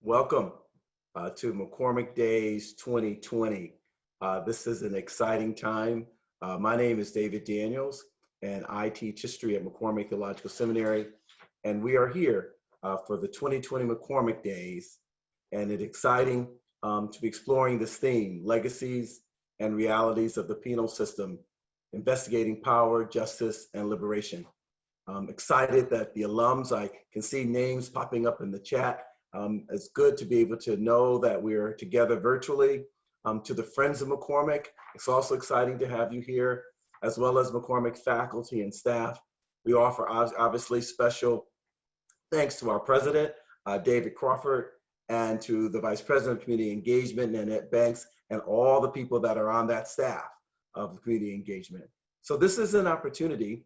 Welcome to McCormick Days 2020. This is an exciting time. My name is David Daniels, and I teach history at McCormick Theological Seminary. And we are here for the 2020 McCormick Days. And it's exciting to be exploring this theme, legacies and realities of the penal system, investigating power, justice, and liberation. I'm excited that the alums, I can see names popping up in the chat. It's good to be able to know that we're together virtually. To the friends of McCormick, it's also exciting to have you here, as well as McCormick faculty and staff. We offer obviously special thanks to our president, David Crawford, and to the Vice President of Community Engagement, Nanette Banks, and all the people that are on that staff of community engagement. So this is an opportunity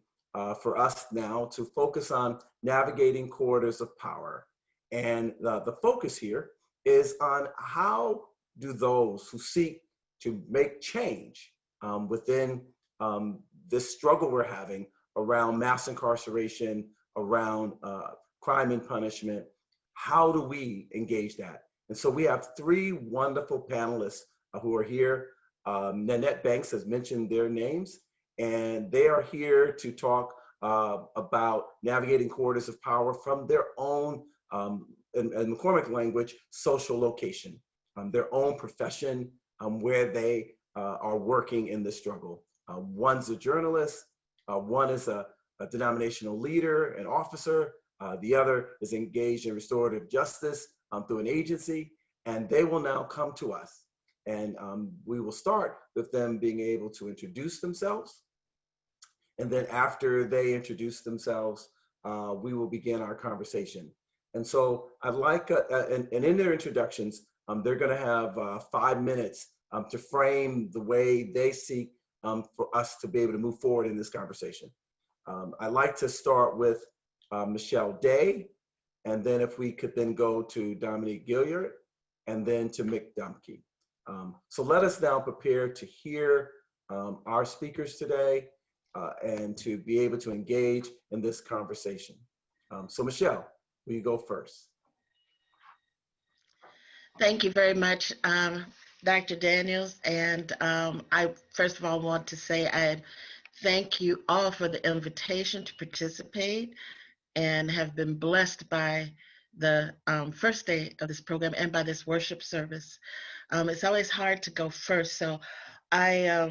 for us now to focus on navigating corridors of power. And the focus here is on how do those who seek to make change within this struggle we're having around mass incarceration, around crime and punishment, how do we engage that? And so we have three wonderful panelists who are here. Nanette Banks has mentioned their names, and they are here to talk about navigating corridors of power from their own in McCormick language, social location, their own profession, where they are working in this struggle. One's a journalist, one is a denominational leader, an officer, the other is engaged in restorative justice through an agency, and they will now come to us. And we will start with them being able to introduce themselves. And then after they introduce themselves, we will begin our conversation. And so I'd like, and in their introductions, they're gonna have 5 minutes to frame the way they seek for us to be able to move forward in this conversation. I'd like to start with Michelle Day, and then if we could then go to Dominique Gilliard, and then to Mick Dumke. So let us now prepare to hear our speakers today and to be able to engage in this conversation. So Michelle, will you go first? Thank you very much, Dr. Daniels. And I first of all want to say I thank you all for the invitation to participate and have been blessed by the first day of this program and by this worship service. It's always hard to go first, so I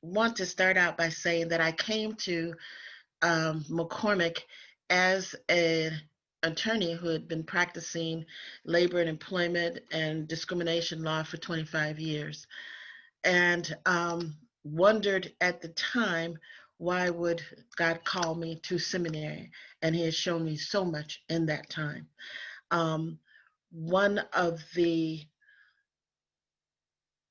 want to start out by saying that I came to McCormick as an attorney who had been practicing labor and employment and discrimination law for 25 years, and wondered at the time, why would God call me to seminary? And he has shown me so much in that time. One of the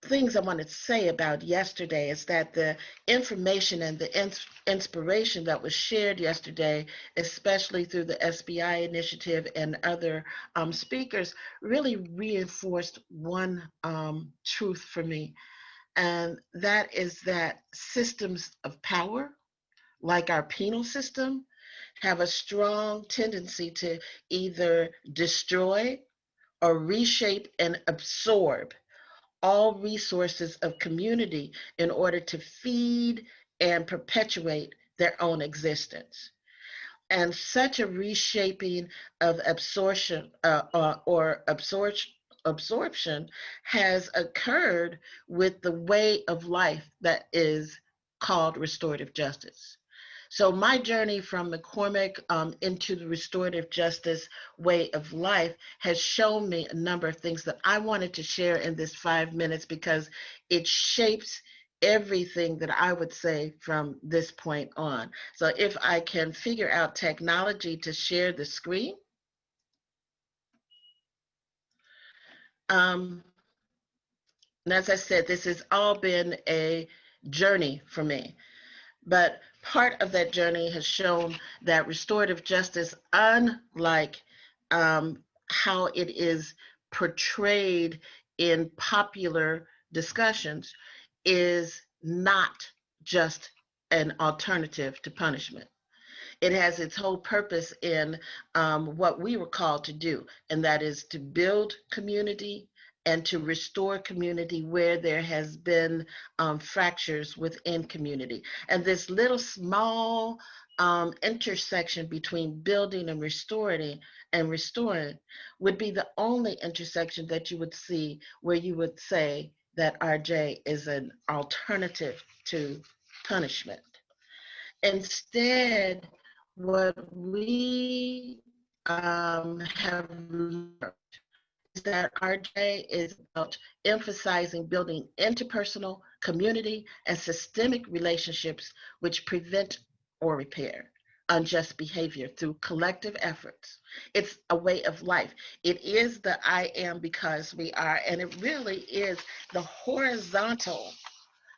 things I want to say about yesterday is that the information and the inspiration that was shared yesterday, especially through the SBI initiative and other speakers, really reinforced one truth for me. And that is that systems of power, like our penal system, have a strong tendency to either destroy or reshape and absorb all resources of community in order to feed and perpetuate their own existence. And such a reshaping of absorption absorption has occurred with the way of life that is called restorative justice. So my journey from McCormick into the restorative justice way of life has shown me a number of things that I wanted to share in this 5 minutes because it shapes everything that I would say from this point on. So if I can figure out technology to share the screen. And as I said, this has all been a journey for me. But part of that journey has shown that restorative justice, unlike how it is portrayed in popular discussions, is not just an alternative to punishment. It has its whole purpose in what we were called to do, and that is to build community and to restore community where there has been fractures within community. And this little small intersection between building and restoring would be the only intersection that you would see where you would say that RJ is an alternative to punishment. Instead, what we have learned is that RJ is about emphasizing building interpersonal, community, and systemic relationships which prevent or repair unjust behavior through collective efforts. It's a way of life. It is the I am because we are, and it really is the horizontal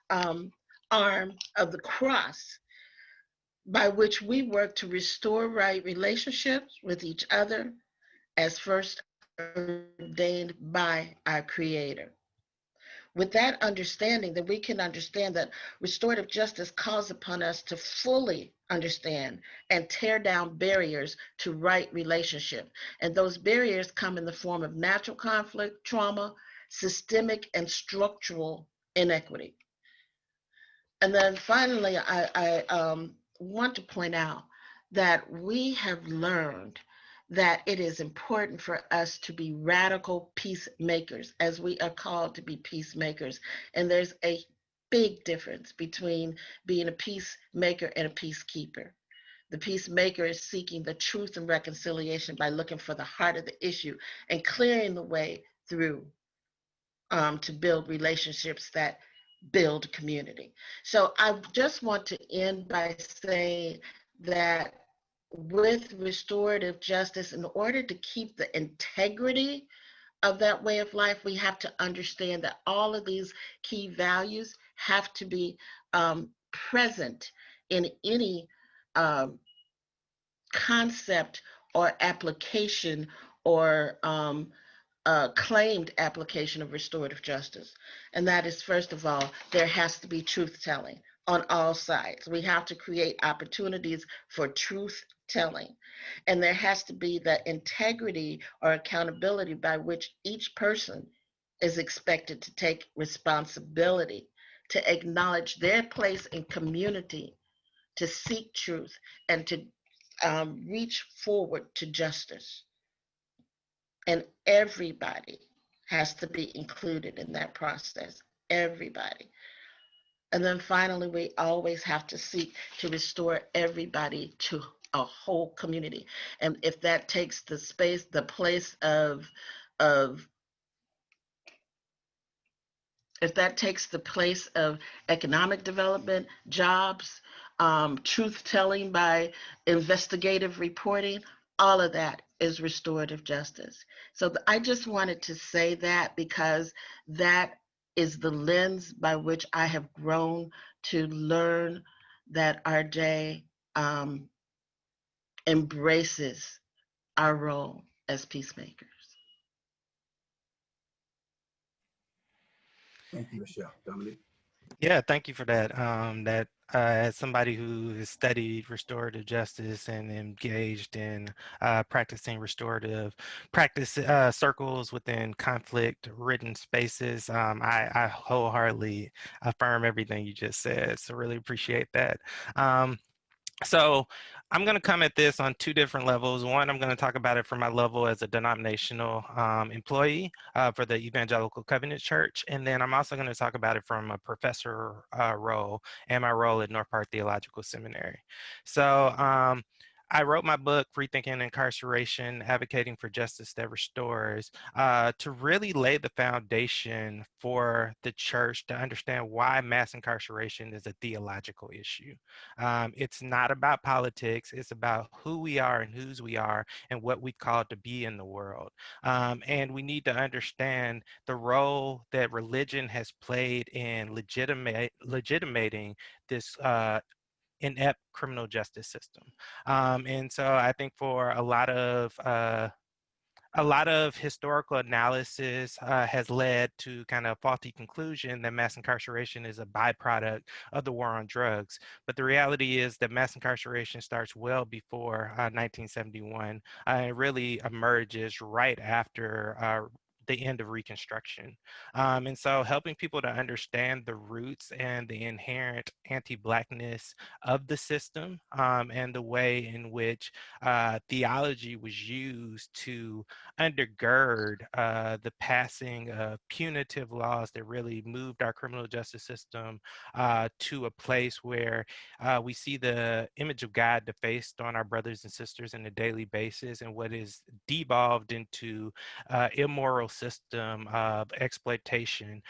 um, arm of the cross by which we work to restore right relationships with each other as first ordained by our Creator. With that understanding, then we can understand that restorative justice calls upon us to fully understand and tear down barriers to right relationship. And those barriers come in the form of natural conflict, trauma, systemic and structural inequity. And then finally, I want to point out that we have learned that it is important for us to be radical peacemakers, as we are called to be peacemakers. And there's a big difference between being a peacemaker and a peacekeeper. The peacemaker is seeking the truth and reconciliation by looking for the heart of the issue and clearing the way through to build relationships that build community. So I just want to end by saying that with restorative justice, in order to keep the integrity of that way of life, we have to understand that all of these key values have to be present in any um, concept or application or claimed application of restorative justice. And that is, first of all, there has to be truth telling on all sides. We have to create opportunities for truth telling. And there has to be the integrity or accountability by which each person is expected to take responsibility, to acknowledge their place in community, to seek truth, and to reach forward to justice. And everybody has to be included in that process. Everybody. And then finally, we always have to seek to restore everybody to a whole community. And if that takes the space, the place of if that takes the place of economic development, jobs, truth telling by investigative reporting, all of that is restorative justice. So I just wanted to say that because that is the lens by which I have grown to learn that RJ embraces our role as peacemakers. Thank you, Michelle. Dominique? Yeah, thank you for that. As somebody who has studied restorative justice and engaged in practicing restorative practice circles within conflict-ridden spaces, I wholeheartedly affirm everything you just said. So really appreciate that. So I'm going to come at this on two different levels. One, I'm going to talk about it from my level as a denominational employee for the Evangelical Covenant Church. And then I'm also going to talk about it from a professor role and my role at North Park Theological Seminary. So I wrote my book, Rethinking Incarceration, Advocating for Justice That Restores, to really lay the foundation for the church to understand why mass incarceration is a theological issue. It's not about politics. It's about who we are and whose we are and what we call to be in the world. And we need to understand the role that religion has played in legitimating this inept criminal justice system. And so I think for a lot of a lot of historical analysis has led to kind of faulty conclusion that mass incarceration is a byproduct of the war on drugs. But the reality is that mass incarceration starts well before 1971. It really emerges right after the end of Reconstruction. And so helping people to understand the roots and the inherent anti-Blackness of the system, and the way in which theology was used to undergird the passing of punitive laws that really moved our criminal justice system to a place where we see the image of God defaced on our brothers and sisters on a daily basis, and what is devolved into immoral system of exploitation,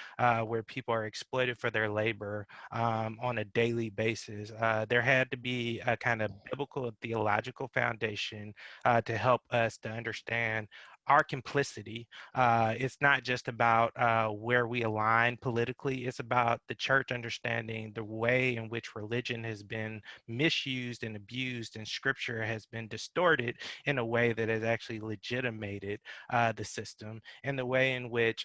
where people are exploited for their labor on a daily basis. There had to be a kind of biblical and theological foundation to help us to understand our complicity. It's not just about where we align politically, it's about the church understanding the way in which religion has been misused and abused, and scripture has been distorted in a way that has actually legitimated the system, and the way in which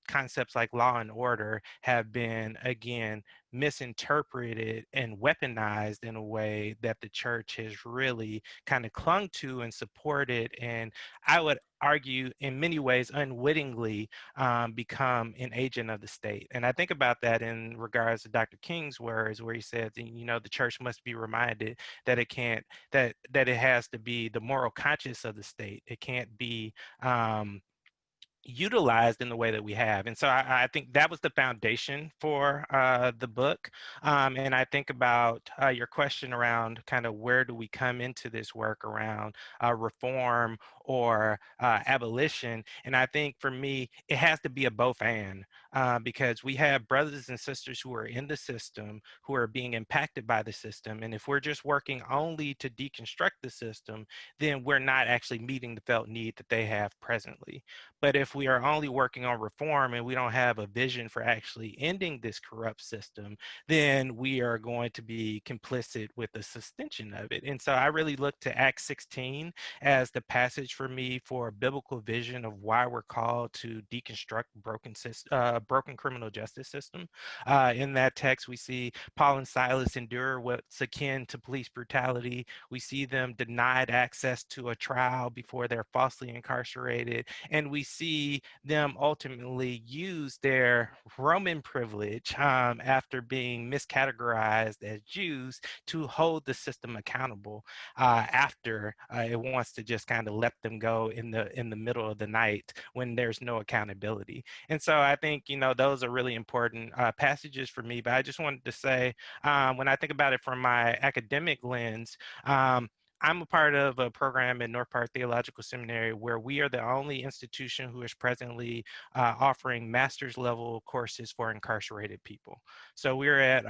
concepts like law and order have been, again, misinterpreted and weaponized in a way that the church has really kind of clung to and supported, and I would argue in many ways unwittingly become an agent of the state. And I think about that in regards to Dr. King's words, where he says, you know, the church must be reminded that it can't, that it has to be the moral conscience of the state. It can't be utilized in the way that we have. And so I think that was the foundation for the book. And I think about your question around kind of where do we come into this work around reform or abolition. And I think for me, it has to be a both and, because we have brothers and sisters who are in the system who are being impacted by the system. And if we're just working only to deconstruct the system, then we're not actually meeting the felt need that they have presently. But if we are only working on reform and we don't have a vision for actually ending this corrupt system, then we are going to be complicit with the sustention of it. And so I really look to Acts 16 as the passage for me for a biblical vision of why we're called to deconstruct broken criminal justice system. In that text, we see Paul and Silas endure what's akin to police brutality. We see them denied access to a trial before they're falsely incarcerated, and we see them ultimately use their Roman privilege after being miscategorized as Jews to hold the system accountable after it wants to just kind of let them go in the middle of the night when there's no accountability. And so I think, you know, those are really important passages for me. But I just wanted to say, when I think about it from my academic lens, I'm a part of a program in North Park Theological Seminary where we are the only institution who is presently offering master's level courses for incarcerated people. So we're at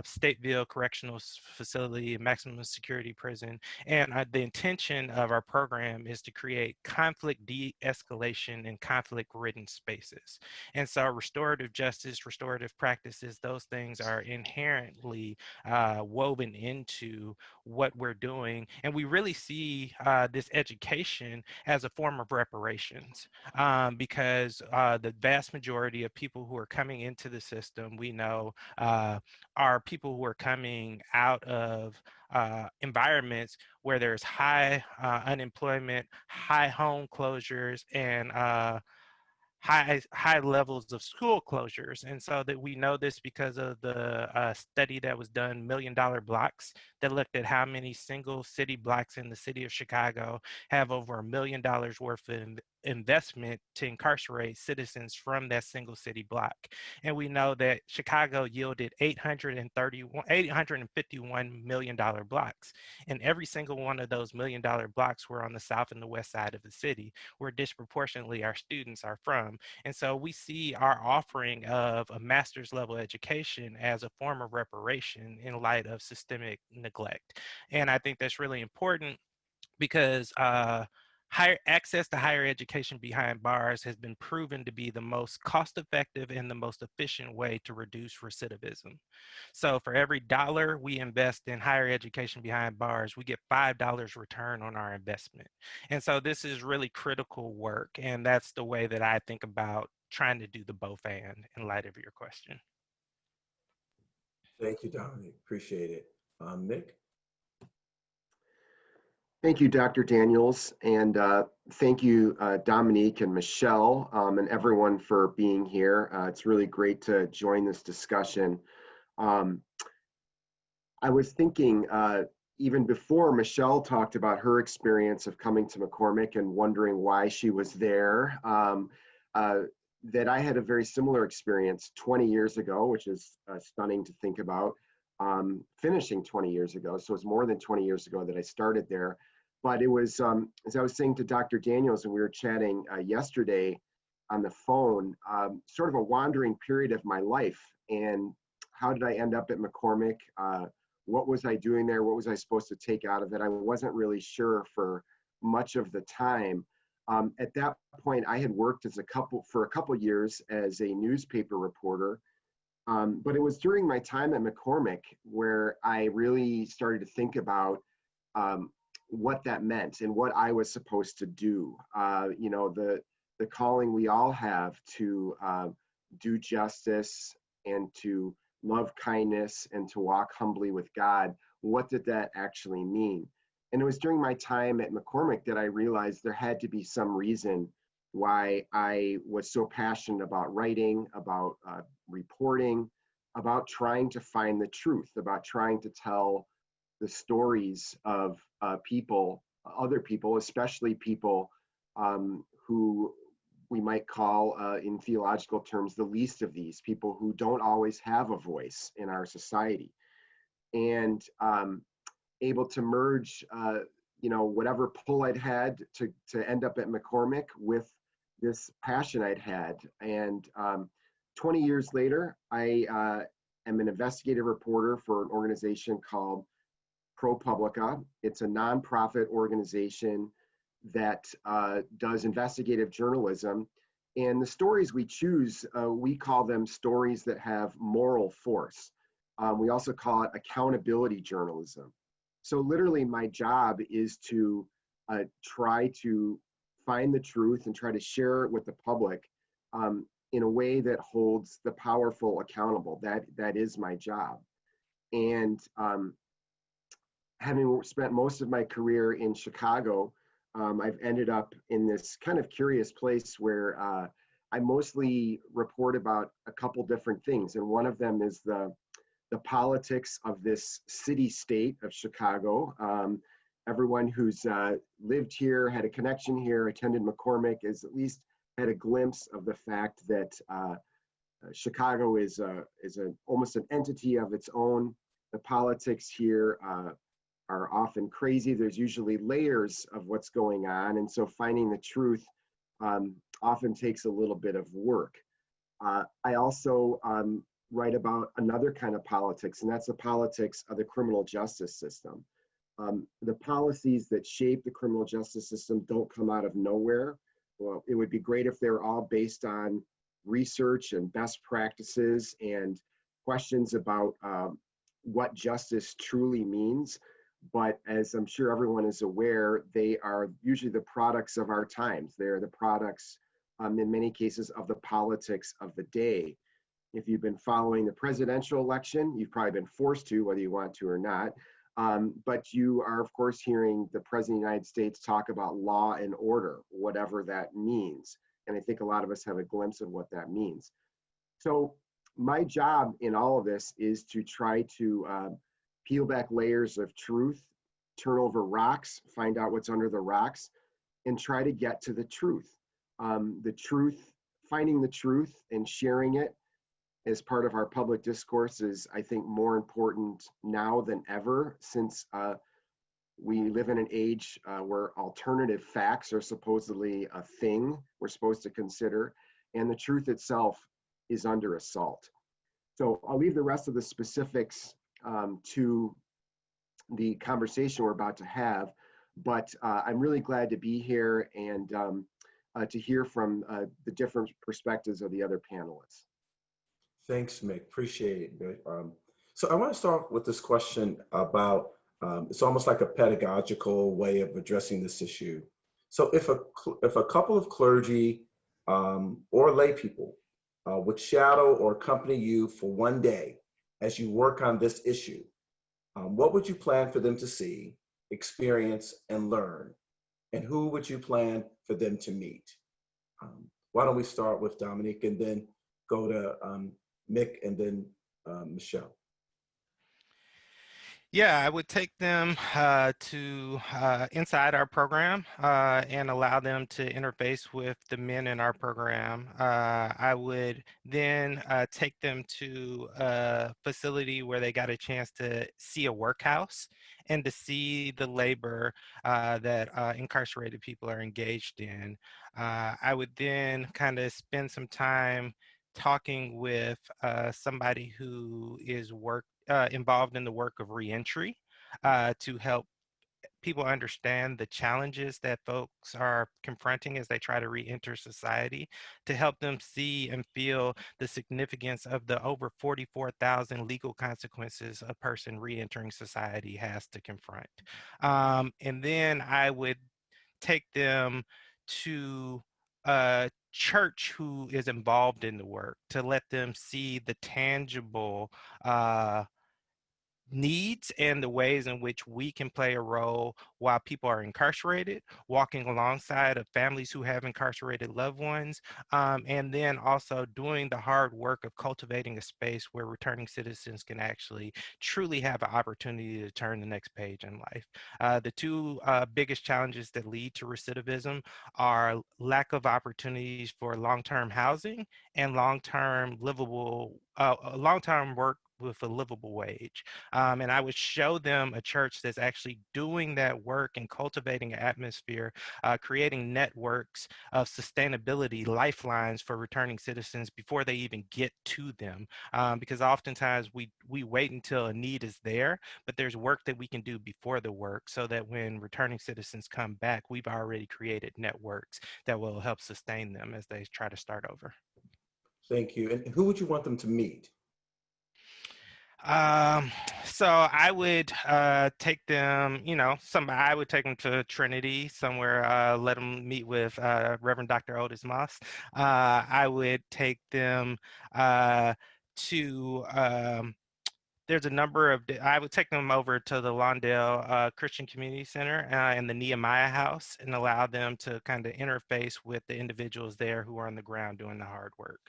Stateville Correctional Facility, maximum security prison, and the intention of our program is to create conflict de-escalation and conflict-ridden spaces. And so restorative justice, restorative practices, those things are inherently woven into what we're doing. And we really see this education as a form of reparations, because the vast majority of people who are coming into the system, we know, are people who are coming out of environments where there's high unemployment, high home closures, and high levels of school closures. And so that we know this because of the study that was done, Million Dollar Blocks, that looked at how many single city blocks in the city of Chicago have over $1 million worth of investment to incarcerate citizens from that single city block. And we know that Chicago yielded $851 million blocks. And every single one of those $1 million blocks were on the south and the west side of the city, where disproportionately our students are from. And so we see our offering of a master's level education as a form of reparation in light of systemic neglect. And I think that's really important because Higher access to higher education behind bars has been proven to be the most cost-effective and the most efficient way to reduce recidivism. So for every dollar we invest in higher education behind bars, we get $5 return on our investment. And so this is really critical work, and that's the way that I think about trying to do the both and in light of your question. Thank you, Dominic. Appreciate it. Nick? Thank you, Dr. Daniels, and thank you, Dominique and Michelle, and everyone for being here. It's really great to join this discussion. I was thinking, even before Michelle talked about her experience of coming to McCormick and wondering why she was there, that I had a very similar experience 20 years ago, which is stunning to think about, finishing 20 years ago. So it's more than 20 years ago that I started there. But it was, as I was saying to Dr. Daniels, and we were chatting yesterday on the phone, sort of a wandering period of my life. And how did I end up at McCormick? What was I doing there? What was I supposed to take out of it? I wasn't really sure for much of the time. At that point, I had worked for a couple years as a newspaper reporter. But it was during my time at McCormick where I really started to think about what that meant and what I was supposed to do. You know, the calling we all have to do justice and to love kindness and to walk humbly with God. What did that actually mean? And it was during my time at McCormick that I realized there had to be some reason why I was so passionate about writing, about reporting, about trying to find the truth, about trying to tell the stories of people, other people, especially people who we might call, in theological terms, the least of these, people who don't always have a voice in our society. And able to merge, you know, whatever pull I'd had to end up at McCormick with this passion I'd had. And 20 years later, I am an investigative reporter for an organization called ProPublica. It's a nonprofit organization that does investigative journalism. And the stories we choose, we call them stories that have moral force. We also call it accountability journalism. So literally my job is to try to find the truth and try to share it with the public in a way that holds the powerful accountable. That is my job. And having spent most of my career in Chicago, I've ended up in this kind of curious place where I mostly report about a couple different things. And one of them is the politics of this city-state of Chicago. Everyone who's lived here, had a connection here, attended McCormick, has at least had a glimpse of the fact that Chicago is almost an entity of its own. The politics here are often crazy. There's usually layers of what's going on. And so finding the truth often takes a little bit of work. I also write about another kind of politics, and that's the politics of the criminal justice system. The policies that shape the criminal justice system don't come out of nowhere. Well, it would be great if they were all based on research and best practices and questions about what justice truly means. But as I'm sure everyone is aware, they are usually the products of our times. They're the products, in many cases, of the politics of the day. If you've been following the presidential election, you've probably been forced to, whether you want to or not. But you are, of course, hearing the President of the United States talk about law and order, whatever that means. And I think a lot of us have a glimpse of what that means. So my job in all of this is to try to peel back layers of truth, turn over rocks, find out what's under the rocks, and try to get to the truth. Finding the truth and sharing it as part of our public discourse is, I think, more important now than ever, since we live in an age where alternative facts are supposedly a thing we're supposed to consider, and the truth itself is under assault. So I'll leave the rest of the specifics to the conversation we're about to have, But I'm really glad to be here and to hear from the different perspectives of the other panelists. Thanks, Mick. Appreciate it, Mick. So I want to start with this question about, it's almost like a pedagogical way of addressing this issue. So if a couple of clergy or lay people would shadow or accompany you for one day as you work on this issue, what would you plan for them to see, experience, and learn? And who would you plan for them to meet? Why don't we start with Dominique and then go to Mick and then Michelle? Yeah, I would take them to inside our program and allow them to interface with the men in our program. I would then take them to a facility where they got a chance to see a workhouse and to see the labor that incarcerated people are engaged in. I would then kind of spend some time talking with somebody who is involved in the work of reentry to help people understand the challenges that folks are confronting as they try to re-enter society, to help them see and feel the significance of the over 44,000 legal consequences a person re-entering society has to confront. And then I would take them to a church who is involved in the work to let them see the tangible needs and the ways in which we can play a role while people are incarcerated, walking alongside of families who have incarcerated loved ones, and then also doing the hard work of cultivating a space where returning citizens can actually truly have an opportunity to turn the next page in life. The two biggest challenges that lead to recidivism are lack of opportunities for long-term housing and long-term long-term work with a livable wage. And I would show them a church that's actually doing that work and cultivating an atmosphere, creating networks of sustainability, lifelines for returning citizens before they even get to them. Because oftentimes we wait until a need is there, but there's work that we can do before the work so that when returning citizens come back, we've already created networks that will help sustain them as they try to start over. Thank you. And who would you want them to meet? Um, so I would take them, I would take them to Trinity somewhere, let them meet with Reverend Dr. Otis Moss. I would take them to, there's a number of, I would take them over to the Lawndale Christian Community Center and the Nehemiah House and allow them to kind of interface with the individuals there who are on the ground doing the hard work.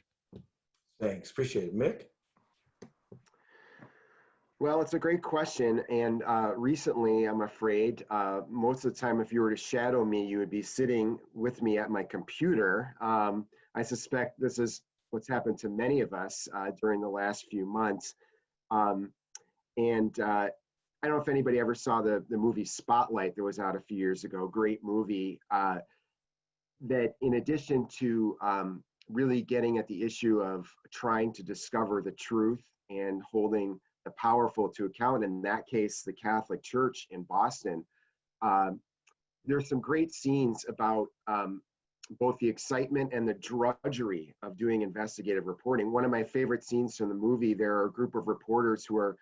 Thanks. Appreciate it. Mick? Well, it's a great question. And recently, I'm afraid, most of the time, if you were to shadow me, you would be sitting with me at my computer. I suspect this is what's happened to many of us during the last few months. And I don't know if anybody ever saw the movie Spotlight that was out a few years ago. Great movie that in addition to really getting at the issue of trying to discover the truth and holding the powerful to account, in that case, the Catholic Church in Boston, there's some great scenes about both the excitement and the drudgery of doing investigative reporting. One of my favorite scenes from the movie, there are a group of reporters who are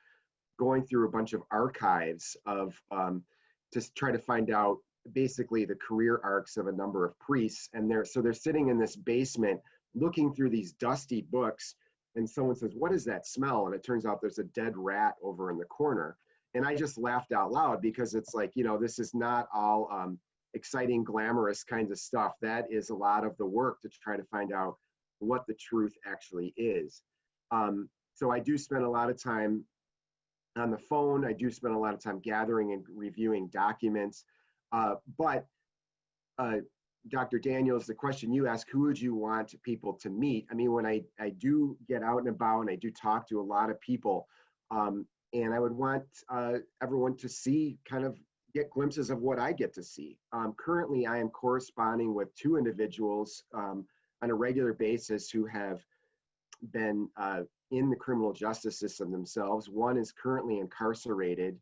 going through a bunch of archives of to try to find out basically the career arcs of a number of priests. And they're sitting in this basement looking through these dusty books, and someone says, "What is that smell?" And it turns out there's a dead rat over in the corner. And I just laughed out loud because it's like, this is not all exciting, glamorous kinds of stuff. That is a lot of the work to try to find out what the truth actually is. So I do spend a lot of time on the phone. I do spend a lot of time gathering and reviewing documents. But Dr. Daniels, the question you asked, who would you want people to meet? I mean, when I do get out and about and I do talk to a lot of people, and I would want everyone to see, kind of get glimpses of what I get to see. Currently, I am corresponding with two individuals on a regular basis who have been in the criminal justice system themselves. One is currently incarcerated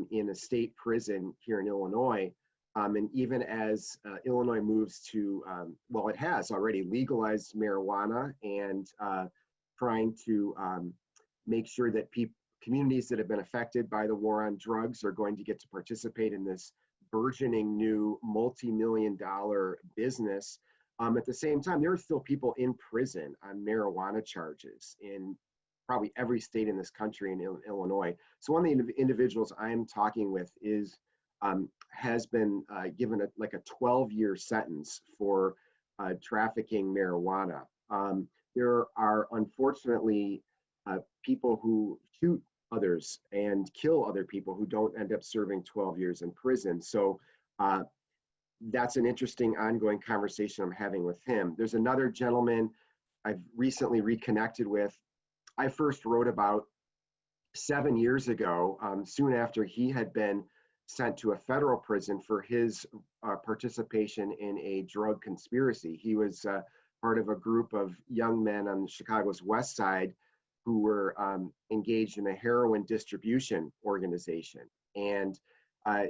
in a state prison here in Illinois. And even as Illinois moves to, well, it has already legalized marijuana and trying to make sure that communities that have been affected by the war on drugs are going to get to participate in this burgeoning new multi-million-dollar business. At the same time, there are still people in prison on marijuana charges in probably every state in this country in Illinois. So one of the individuals I'm talking with has been given like a 12-year sentence for trafficking marijuana. There are unfortunately people who shoot others and kill other people who don't end up serving 12 years in prison. So that's an interesting ongoing conversation I'm having with him. There's another gentleman I've recently reconnected with. I first wrote about 7 years ago, soon after he had been sent to a federal prison for his participation in a drug conspiracy. He was part of a group of young men on Chicago's West Side who were engaged in a heroin distribution organization. And,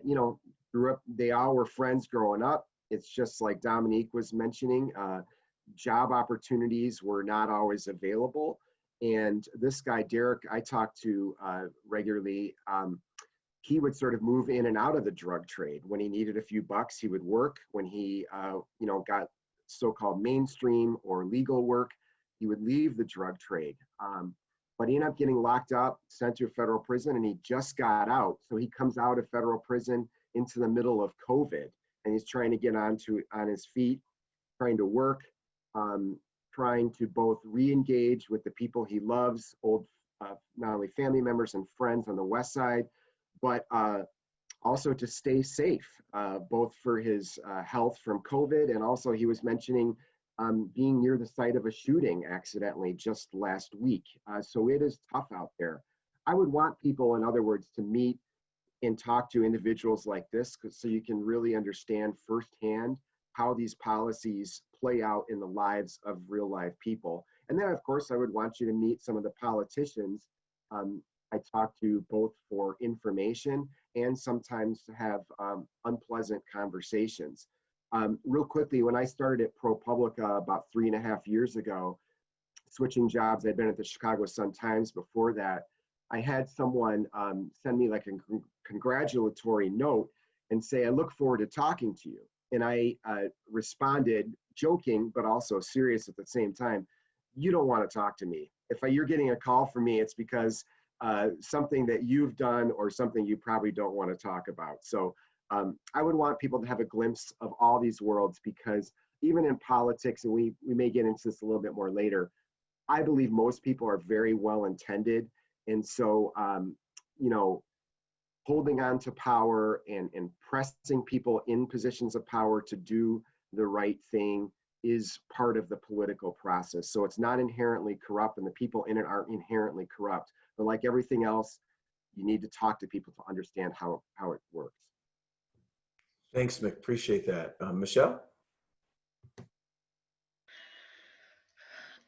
you know, grew up, they all were friends growing up. It's just like Dominique was mentioning, job opportunities were not always available. And this guy, Derek, I talked to regularly, he would sort of move in and out of the drug trade. When he needed a few bucks, he would work. When he, you know, got so-called mainstream or legal work, he would leave the drug trade. But he ended up getting locked up, sent to a federal prison, and he just got out. So he comes out of federal prison into the middle of COVID, and he's trying to get on his feet, trying to work, trying to both re-engage with the people he loves, old, not only family members and friends on the West Side, but also to stay safe, both for his health from COVID, and also he was mentioning being near the site of a shooting accidentally just last week. So it is tough out there. I would want people, in other words, to meet and talk to individuals like this, so you can really understand firsthand how these policies play out in the lives of real live people. And then, of course, I would want you to meet some of the politicians I talk to, both for information and sometimes to have unpleasant conversations. Real quickly, when I started at ProPublica about 3.5 years ago, switching jobs, I'd been at the Chicago Sun-Times before that. I had someone send me like a congratulatory note and say, I look forward to talking to you. And I responded, joking, but also serious at the same time, you don't want to talk to me. If you're getting a call from me, it's because something that you've done or something you probably don't want to talk about. So I would want people to have a glimpse of all these worlds, because even in politics, and we may get into this a little bit more later, I believe most people are very well intended. And so, you know, holding on to power and pressing people in positions of power to do the right thing is part of the political process. So it's not inherently corrupt, and the people in it aren't inherently corrupt. But like everything else, you need to talk to people to understand how it works. Thanks, Mick. Appreciate that. Michelle?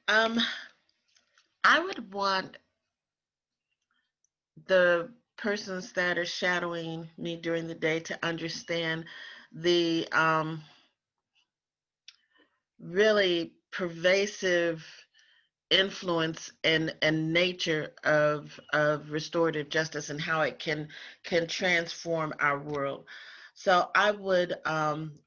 I would want the persons that are shadowing me during the day to understand the really pervasive influence and nature of restorative justice and how it can transform our world. So I would,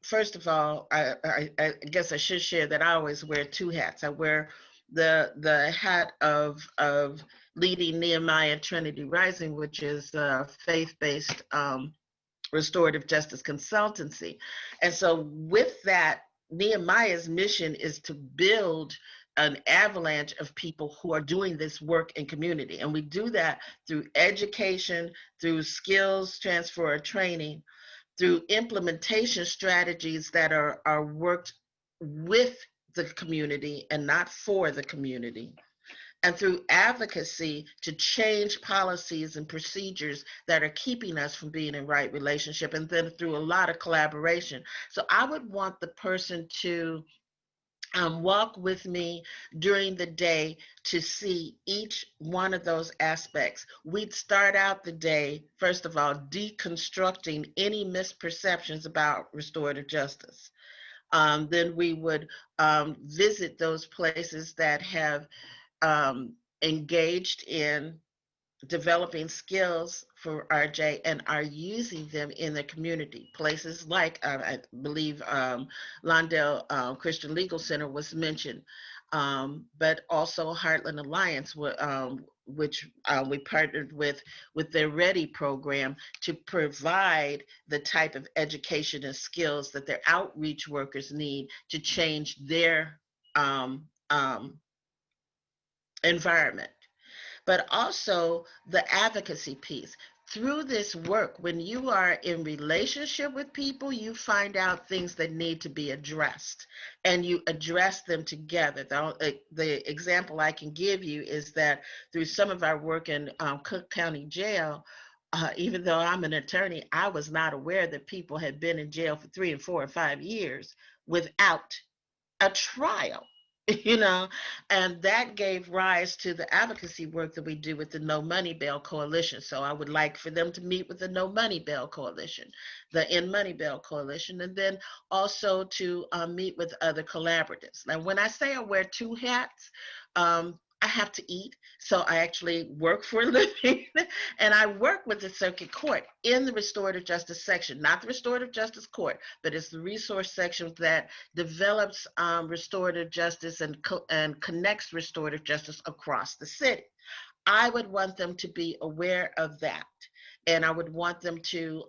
first of all, I guess I should share that I always wear two hats. I wear the hat of leading Nehemiah Trinity Rising, which is a faith-based restorative justice consultancy. And so with that, Nehemiah's mission is to build an avalanche of people who are doing this work in community. And we do that through education, through skills transfer or training, through implementation strategies that are worked with the community and not for the community, and through advocacy to change policies and procedures that are keeping us from being in right relationship, and then through a lot of collaboration. So I would want the person to walk with me during the day to see each one of those aspects. We'd start out the day, first of all, deconstructing any misperceptions about restorative justice. Then we would visit those places that have engaged in developing skills for RJ and are using them in the community. Places like, I believe, Londale Christian Legal Center was mentioned, but also Heartland Alliance, which we partnered with their READY program to provide the type of education and skills that their outreach workers need to change their environment, but also the advocacy piece. Through this work, when you are in relationship with people, you find out things that need to be addressed and you address them together. The example I can give you is that through some of our work in Cook County Jail, even though I'm an attorney, I was not aware that people had been in jail for 3 and 4 and 5 years without a trial. And that gave rise to the advocacy work that we do with the No Money Bail Coalition. So I would like for them to meet with the No Money Bail Coalition, the In Money Bail Coalition, and then also to meet with other collaboratives. Now, when I say I wear 2 hats, I have to eat, so I actually work for a living, and I work with the circuit court in the restorative justice section, not the restorative justice court, but it's the resource section that develops restorative justice and connects restorative justice across the city. I would want them to be aware of that, and I would want them to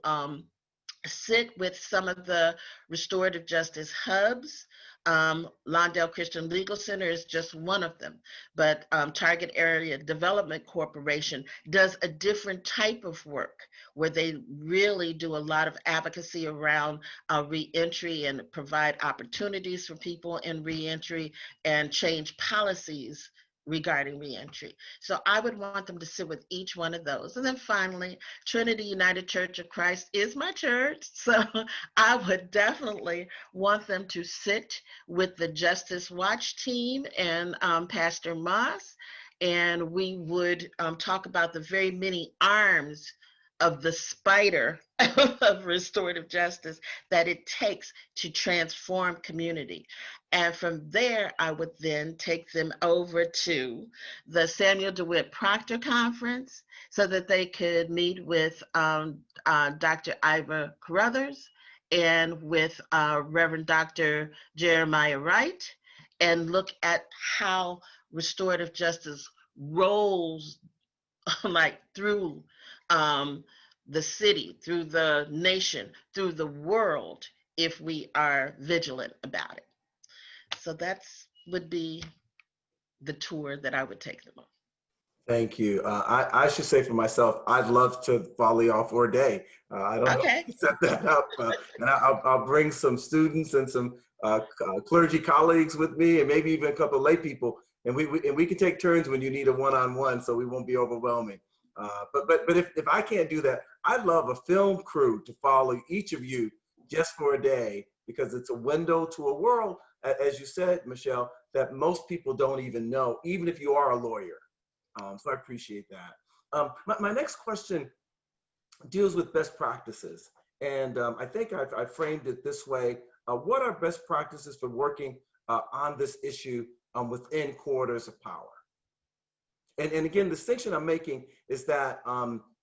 sit with some of the restorative justice hubs. Londale Christian Legal Center is just one of them, but Target Area Development Corporation does a different type of work where they really do a lot of advocacy around reentry and provide opportunities for people in reentry and change policies regarding reentry. So I would want them to sit with each one of those. And then finally, Trinity United Church of Christ is my church. So I would definitely want them to sit with the Justice Watch team and Pastor Moss, and we would talk about the very many arms of the spider of restorative justice that it takes to transform community. And from there, I would then take them over to the Samuel DeWitt Proctor Conference so that they could meet with Dr. Ivor Carruthers and with Reverend Dr. Jeremiah Wright and look at how restorative justice rolls like through the city, through the nation, through the world, if we are vigilant about it. So that's would be the tour that I would take them on. Thank you. I should say for myself, I'd love to volley off for a day. I don't know if you set that up, and I'll bring some students and some clergy colleagues with me, and maybe even a couple of lay people, and we can take turns when you need a one-on-one, so we won't be overwhelming. But if I can't do that, I'd love a film crew to follow each of you just for a day, because it's a window to a world, as you said, Michelle, that most people don't even know, even if you are a lawyer. So I appreciate that. My next question deals with best practices. And I think I framed it this way. What are best practices for working on this issue within corridors of power? And again, the distinction I'm making is that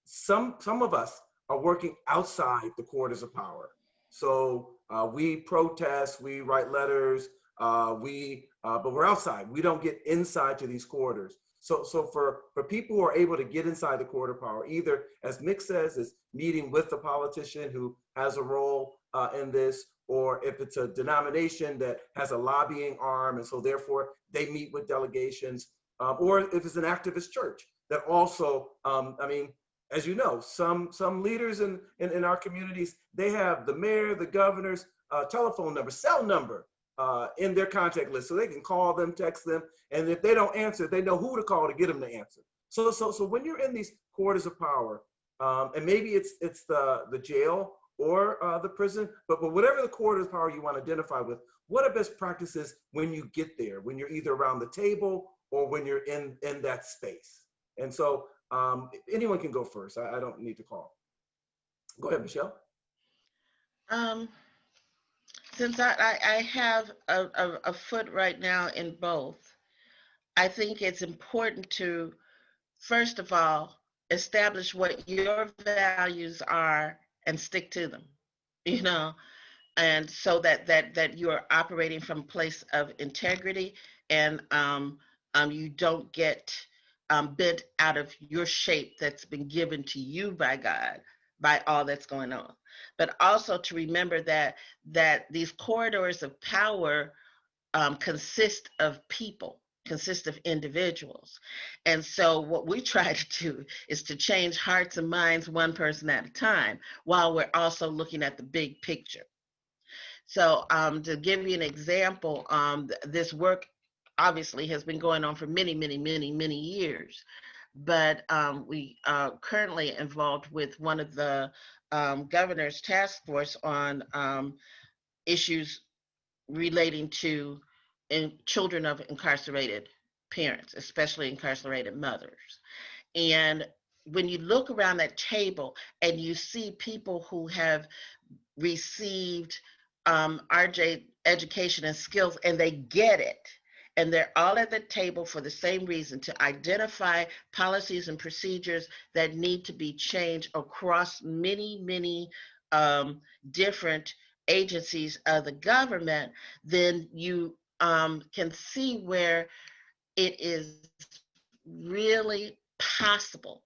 some of us are working outside the corridors of power. So we protest, we write letters, but we're outside. We don't get inside to these corridors. So for people who are able to get inside the corridor of power, either, as Mick says, is meeting with a politician who has a role in this, or if it's a denomination that has a lobbying arm, and so therefore they meet with delegations, or if it's an activist church that also, I mean, as you know, some leaders in our communities, they have the mayor, the governor's telephone number, cell number in their contact list, so they can call them, text them, and if they don't answer, they know who to call to get them to answer. So when you're in these corridors of power, and maybe it's the jail or the prison, but whatever the corridors power you want to identify with, what are best practices when you get there, when you're either around the table or when you're in that space? And so anyone can go first. I don't need to call. Go ahead, Michelle. Um, since I have a foot right now in both, I think it's important to, first of all, establish what your values are and stick to them, you know, and so that you are operating from a place of integrity, and you don't get bent out of your shape that's been given to you by God, by all that's going on. But also to remember that these corridors of power consist of people, consist of individuals. And so what we try to do is to change hearts and minds one person at a time, while we're also looking at the big picture. So to give you an example, this work obviously has been going on for many, many, many, many years. But we are currently involved with one of the governor's task force on issues relating to children of incarcerated parents, especially incarcerated mothers. And when you look around that table and you see people who have received RJ education and skills, and they get it, and they're all at the table for the same reason, to identify policies and procedures that need to be changed across many, many different agencies of the government, then you can see where it is really possible,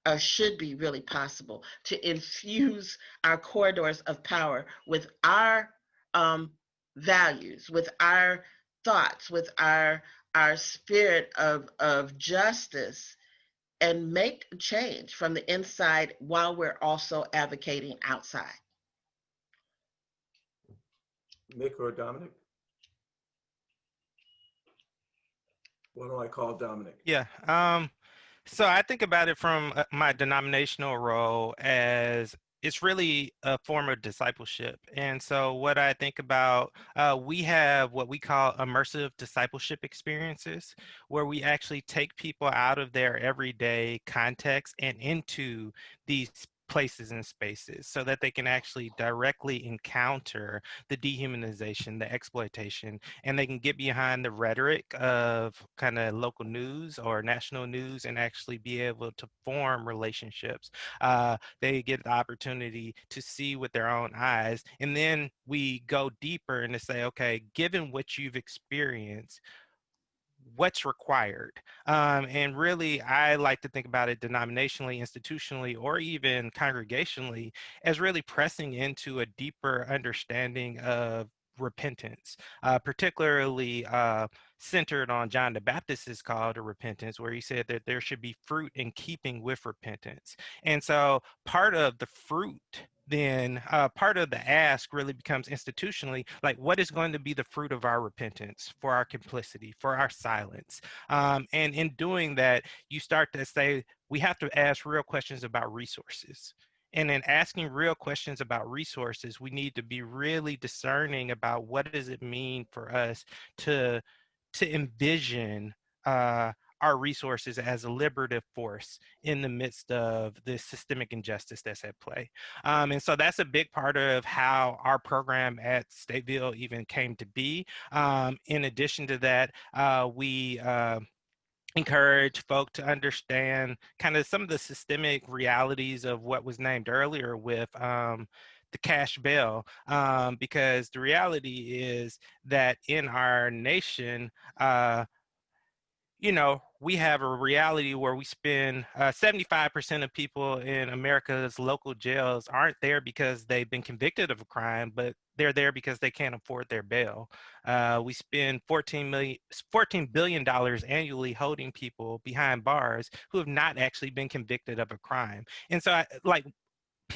or should be really possible, to infuse our corridors of power with our values, with our thoughts, with our spirit of justice, and make a change from the inside while we're also advocating outside. Mick or Dominic? What do I call Dominic? Yeah. So I think about it from my denominational role as it's really a form of discipleship. And so what I think about, we have what we call immersive discipleship experiences, where we actually take people out of their everyday context and into these places and spaces so that they can actually directly encounter the dehumanization, the exploitation, and they can get behind the rhetoric of kind of local news or national news and actually be able to form relationships. They get the opportunity to see with their own eyes. And then we go deeper and to say, okay, given what you've experienced, what's required. And really, I like to think about it denominationally, institutionally, or even congregationally as really pressing into a deeper understanding of repentance, particularly centered on John the Baptist's call to repentance, where he said that there should be fruit in keeping with repentance. And so part of the fruit, then part of the ask really becomes institutionally, like, what is going to be the fruit of our repentance, for our complicity, for our silence? And in doing that, you start to say, we have to ask real questions about resources. And in asking real questions about resources, we need to be really discerning about what does it mean for us to envision our resources as a liberative force in the midst of this systemic injustice that's at play. And so that's a big part of how our program at Stateville even came to be. In addition to that, we encourage folk to understand kind of some of the systemic realities of what was named earlier with the cash bail, because the reality is that in our nation, we have a reality where we spend 75% of people in America's local jails aren't there because they've been convicted of a crime, but they're there because they can't afford their bail. We spend $14 billion annually holding people behind bars who have not actually been convicted of a crime. And so,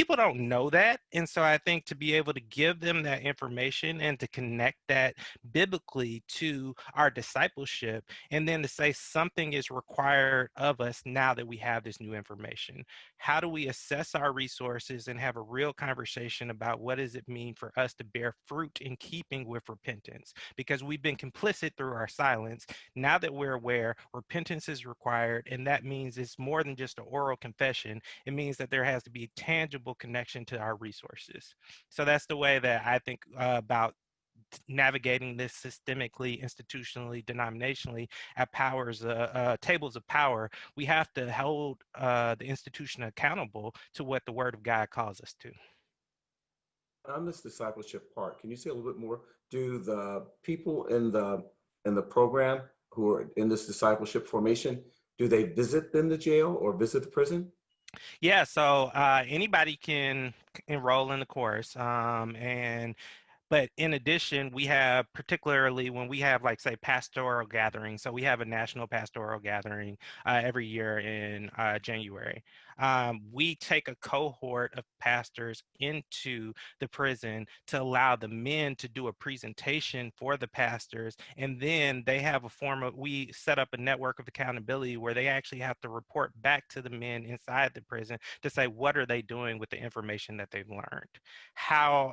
people don't know that. And so I think to be able to give them that information and to connect that biblically to our discipleship, and then to say something is required of us now that we have this new information. How do we assess our resources and have a real conversation about what does it mean for us to bear fruit in keeping with repentance? Because we've been complicit through our silence. Now that we're aware, repentance is required, and that means it's more than just an oral confession. It means that there has to be tangible connection to our resources. So that's the way that I think about navigating this systemically, institutionally, denominationally at tables of power. We have to hold the institution accountable to what the Word of God calls us to. On this discipleship part, can you say a little bit more? Do the people in the program who are in this discipleship formation, do they visit then the jail or visit the prison? Yeah, so anybody can enroll in the course, and but in addition, we have, particularly when we have, like, say, pastoral gatherings. So we have a national pastoral gathering every year in January. We take a cohort of pastors into the prison to allow the men to do a presentation for the pastors. And then they have we set up a network of accountability where they actually have to report back to the men inside the prison to say, what are they doing with the information that they've learned? How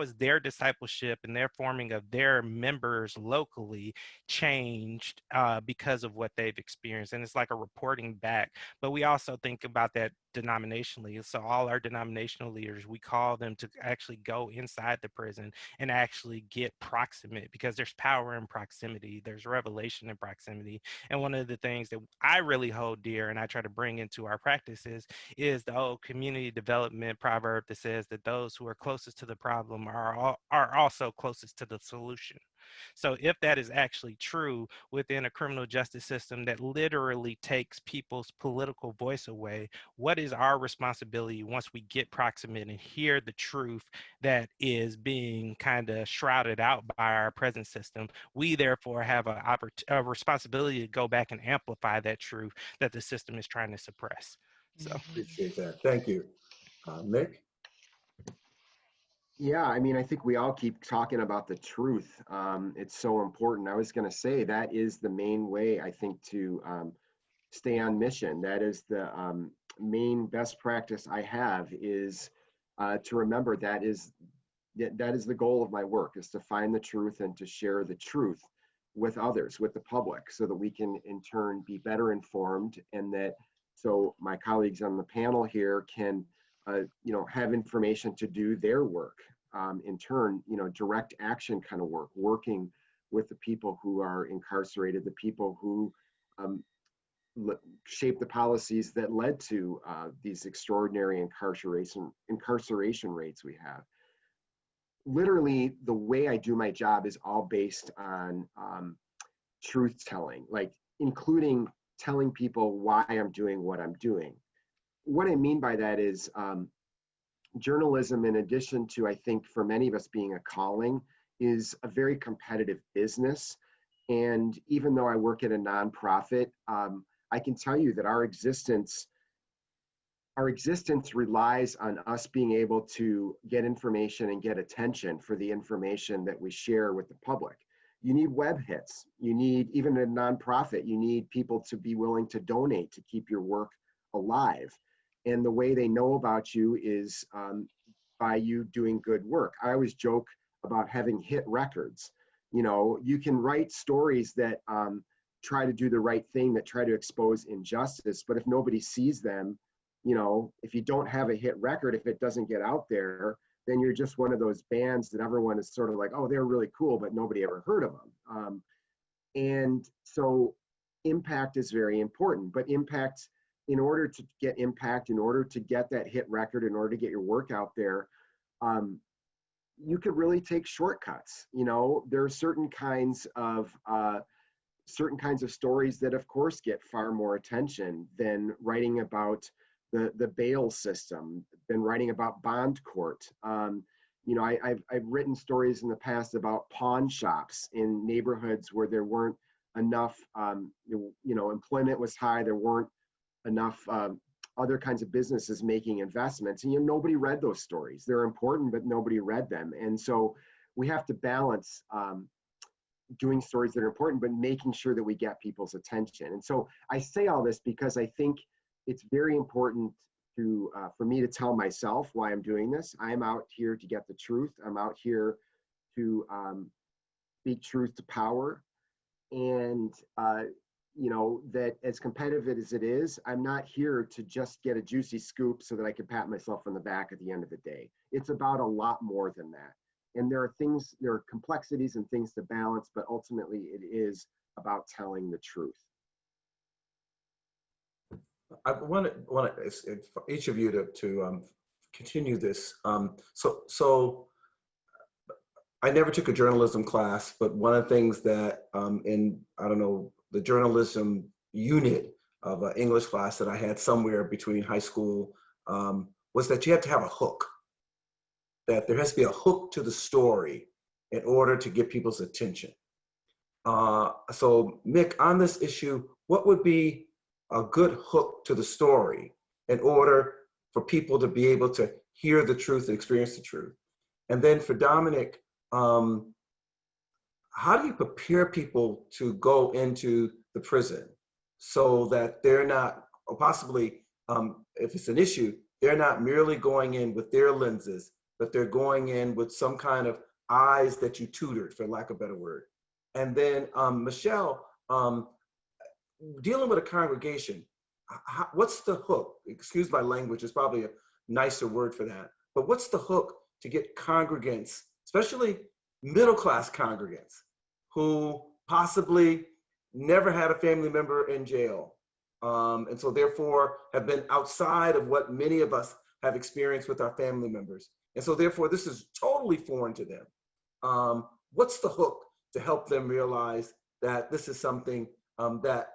is their discipleship and their forming of their members locally changed because of what they've experienced? And it's like a reporting back. But we also think about that denominationally. So all our denominational leaders, we call them to actually go inside the prison and actually get proximate, because there's power in proximity, there's revelation in proximity. And one of the things that I really hold dear and I try to bring into our practices is the old community development proverb that says that those who are closest to the problem are also closest to the solution. So if that is actually true within a criminal justice system that literally takes people's political voice away, what is our responsibility once we get proximate and hear the truth that is being kind of shrouded out by our present system? We therefore have a responsibility to go back and amplify that truth that the system is trying to suppress. So Appreciate that. Thank you. Mick? Yeah, I mean, I think we all keep talking about the truth. It's so important. I was going to say that is the main way, I think, to stay on mission. That is the main best practice I have, is to remember that is the goal of my work, is to find the truth and to share the truth with others, with the public, so that we can in turn be better informed, and that so my colleagues on the panel here can have information to do their work. In turn, direct action kind of work, working with the people who are incarcerated, the people who shape the policies that led to these extraordinary incarceration rates we have. Literally, the way I do my job is all based on truth telling, like including telling people why I'm doing what I'm doing. What I mean by that is journalism, in addition to, I think, for many of us being a calling, is a very competitive business. And even though I work at a nonprofit, I can tell you that our existence relies on us being able to get information and get attention for the information that we share with the public. You need web hits. You need, even a nonprofit, you need people to be willing to donate to keep your work alive. And the way they know about you is by you doing good work. I always joke about having hit records. You can write stories that try to do the right thing, that try to expose injustice, but if nobody sees them, if you don't have a hit record, if it doesn't get out there, then you're just one of those bands that everyone is sort of like, oh, they're really cool, but nobody ever heard of them. And so impact is very important, but impact, in order to get impact, in order to get that hit record, in order to get your work out there, you could really take shortcuts. There are certain kinds of stories that, of course, get far more attention than writing about the bail system, than writing about bond court. I've written stories in the past about pawn shops in neighborhoods where there weren't enough, employment was high, there weren't enough other kinds of businesses making investments, and nobody read those stories. They're important, but nobody read them. And so we have to balance doing stories that are important, but making sure that we get people's attention. And so I say all this because I think it's very important to for me to tell myself why I'm doing this. I'm out here to get the truth. I'm out here to speak truth to power. And that as competitive as it is, I'm not here to just get a juicy scoop so that I can pat myself on the back at the end of the day. It's about a lot more than that. And there are complexities and things to balance, but ultimately it is about telling the truth. I want each of you to continue this. So I never took a journalism class, but one of the things that in, I don't know, the journalism unit of an English class that I had somewhere between high school was that you have to have a hook, that there has to be a hook to the story in order to get people's attention. So Mick, on this issue, what would be a good hook to the story in order for people to be able to hear the truth and experience the truth? And then for Dominic, how do you prepare people to go into the prison so that they're not, or possibly if it's an issue, they're not merely going in with their lenses, but they're going in with some kind of eyes that you tutored, for lack of a better word. And then Michelle, dealing with a congregation, what's the hook? Excuse my language, it's probably a nicer word for that. But what's the hook to get congregants, especially middle-class congregants, who possibly never had a family member in jail, and so therefore have been outside of what many of us have experienced with our family members. And so therefore this is totally foreign to them. What's the hook to help them realize that this is something that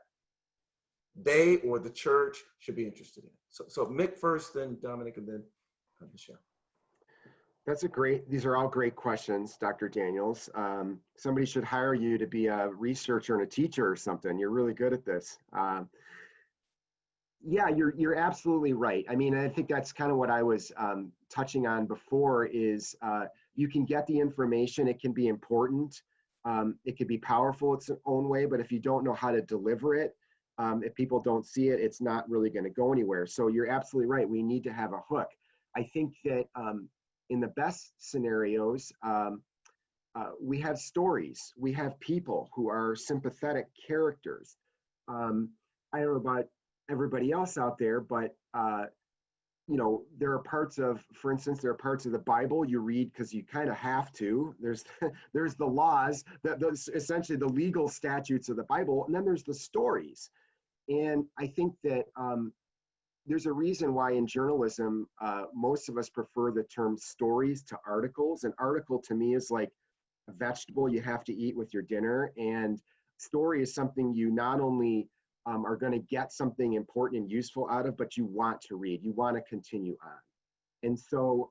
they or the church should be interested in? So Mick first, then Dominic, and then Michelle. These are all great questions, Dr. Daniels. Somebody should hire you to be a researcher and a teacher or something. You're really good at this. Yeah, you're absolutely right. I mean, I think that's kind of what I was touching on before is you can get the information, it can be important, it can be powerful its own way, but if you don't know how to deliver it, if people don't see it, it's not really going to go anywhere. So you're absolutely right. We need to have a hook. I think that in the best scenarios, we have stories. We have people who are sympathetic characters. I don't know about everybody else out there, but there are parts of, for instance, there are parts of the Bible you read because you kind of have to. There's the laws, essentially the legal statutes of the Bible, and then there's the stories. And I think that there's a reason why in journalism, most of us prefer the term stories to articles. An article to me is like a vegetable you have to eat with your dinner. And story is something you not only are going to get something important and useful out of, but you want to read, you want to continue on. And so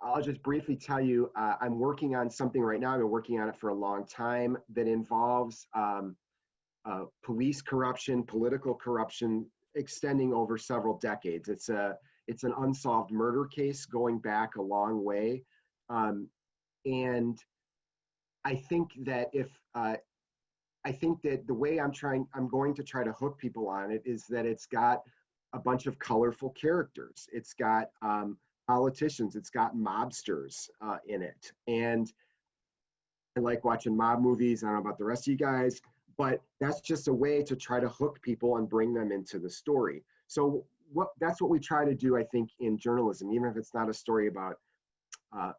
I'll just briefly tell you, I'm working on something right now. I've been working on it for a long time that involves police corruption, political corruption, extending over several decades. It's an unsolved murder case going back a long way. And I think that the way I'm going to try to hook people on it is that it's got a bunch of colorful characters. It's got politicians, it's got mobsters in it. And I like watching mob movies. I don't know about the rest of you guys, but that's just a way to try to hook people and bring them into the story. So that's what we try to do, I think, in journalism, even if it's not a story about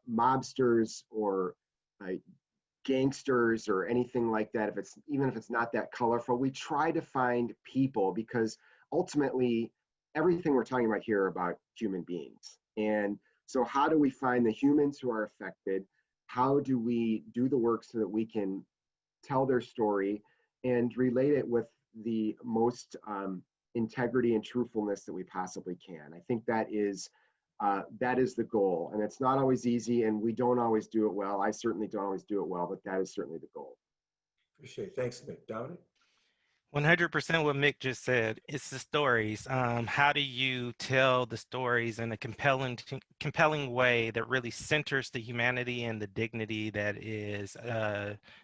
mobsters or gangsters or anything like that. Even if it's not that colorful, we try to find people, because ultimately everything we're talking about here are about human beings. And so how do we find the humans who are affected? How do we do the work so that we can tell their story and relate it with the most integrity and truthfulness that we possibly can? I think that is the goal, and it's not always easy, and we don't always do it well. I certainly don't always do it well, but that is certainly the goal. Appreciate it. Thanks, Mick. Dominic? 100% what Mick just said. It's the stories. How do you tell the stories in a compelling way that really centers the humanity and the dignity that is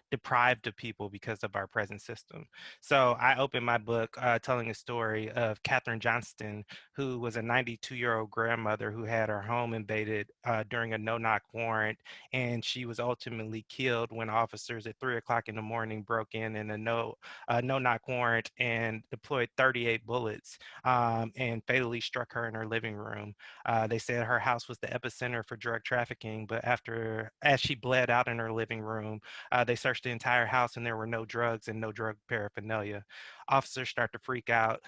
deprived of people because of our present system? So I opened my book telling a story of Katherine Johnston, who was a 92-year-old grandmother who had her home invaded during a no-knock warrant, and she was ultimately killed when officers at 3 o'clock in the morning broke in a no-knock warrant and deployed 38 bullets and fatally struck her in her living room. They said her house was the epicenter for drug trafficking, but as she bled out in her living room, they searched the entire house and there were no drugs and no drug paraphernalia. Officers start to freak out,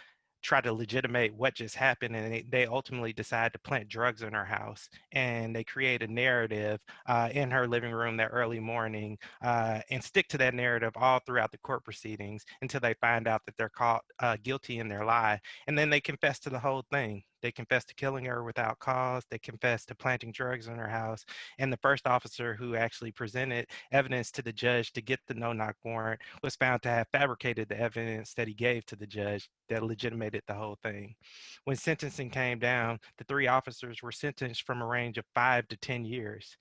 try to legitimate what just happened, and they ultimately decide to plant drugs in her house, and they create a narrative in her living room that early morning and stick to that narrative all throughout the court proceedings until they find out that they're caught guilty in their lie, and then they confess to the whole thing. They confess to killing her without cause. They confess to planting drugs in her house. And the first officer who actually presented evidence to the judge to get the no-knock warrant was found to have fabricated the evidence that he gave to the judge that legitimated the whole thing. When sentencing came down, the three officers were sentenced from a range of 5 to 10 years.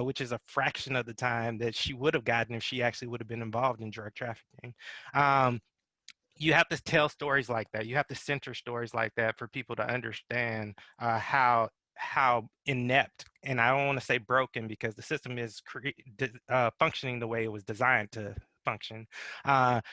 Which is a fraction of the time that she would have gotten if she actually would have been involved in drug trafficking. Um, you have to tell stories like that. You have to center stories like that for people to understand how inept, and I don't want to say broken because the system is functioning the way it was designed to function.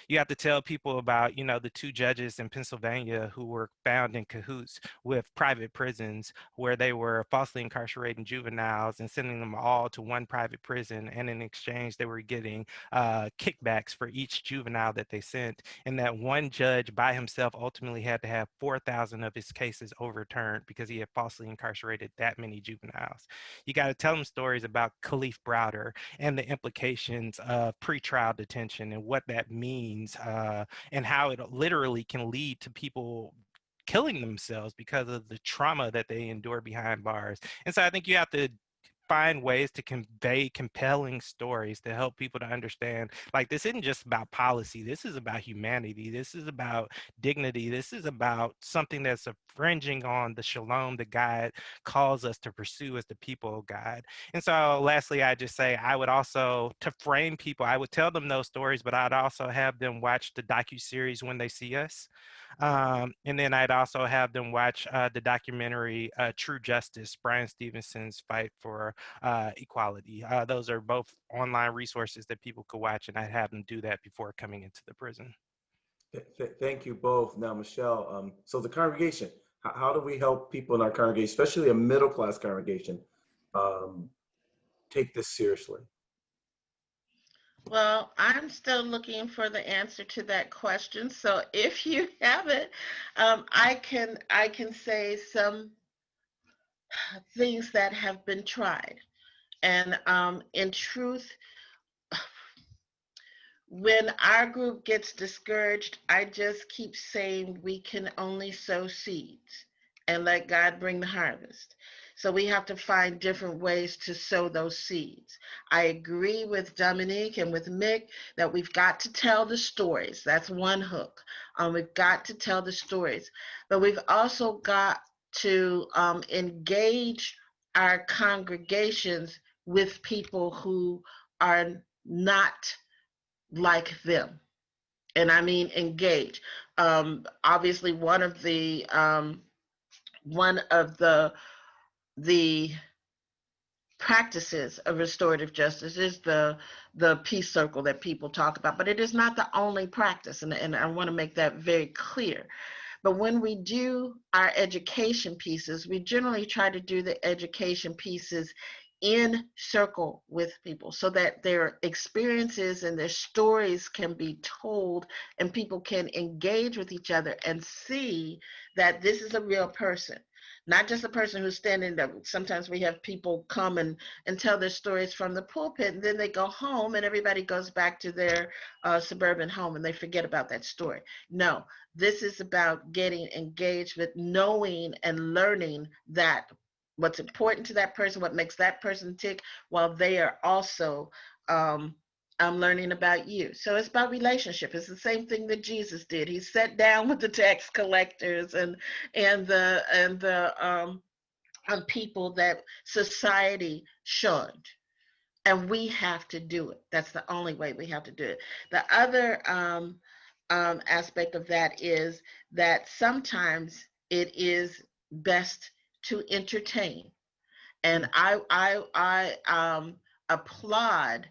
You have to tell people about, the two judges in Pennsylvania who were found in cahoots with private prisons where they were falsely incarcerating juveniles and sending them all to one private prison, and in exchange they were getting kickbacks for each juvenile that they sent, and that one judge by himself ultimately had to have 4,000 of his cases overturned because he had falsely incarcerated that many juveniles. You got to tell them stories about Khalif Browder and the implications of pretrial detention and what that means, and how it literally can lead to people killing themselves because of the trauma that they endure behind bars. And so I think you have to find ways to convey compelling stories to help people to understand, like, this isn't just about policy. This is about humanity. This is about dignity. This is about something that's infringing on the shalom that God calls us to pursue as the people of God. And so lastly, I just say I would also, to frame people, I would tell them those stories, but I'd also have them watch the docuseries When They See Us. And then I'd also have them watch the documentary True Justice, Brian Stevenson's fight for equality. Those are both online resources that people could watch, and I'd have them do that before coming into the prison. Thank you both. Now, Michelle, so the congregation, how do we help people in our congregation, especially a middle class congregation, take this seriously? Well, I'm still looking for the answer to that question. So if you have it, I can say some things that have been tried. And in truth, when our group gets discouraged, I just keep saying we can only sow seeds and let God bring the harvest. So we have to find different ways to sow those seeds. I agree with Dominique and with Mick that we've got to tell the stories. That's one hook. We've got to tell the stories, but we've also got to engage our congregations with people who are not like them, and I mean engage. Obviously, one of the practices of restorative justice is the peace circle that people talk about, but it is not the only practice, and I want to make that very clear. But when we do our education pieces, we generally try to do the education pieces in circle with people so that their experiences and their stories can be told and people can engage with each other and see that this is a real person, not just a person who's standing there. Sometimes we have people come and tell their stories from the pulpit, and then they go home and everybody goes back to their suburban home and they forget about that story. No, this is about getting engaged with, knowing and learning that what's important to that person, what makes that person tick, while they are also I'm learning about you. So it's about relationship. It's the same thing that Jesus did. He sat down with the tax collectors and the people that society shunned. And we have to do it. That's the only way we have to do it. The other aspect of that is that sometimes it is best to entertain. And I applaud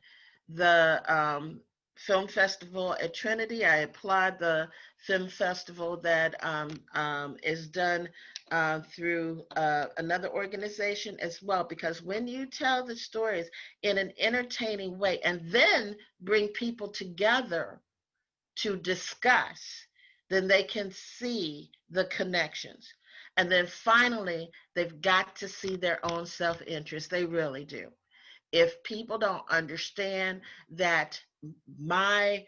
the film festival at Trinity. I applaud the film festival that is done through another organization as well, because when you tell the stories in an entertaining way and then bring people together to discuss, then they can see the connections. And then finally, they've got to see their own self-interest. They really do. If people don't understand that my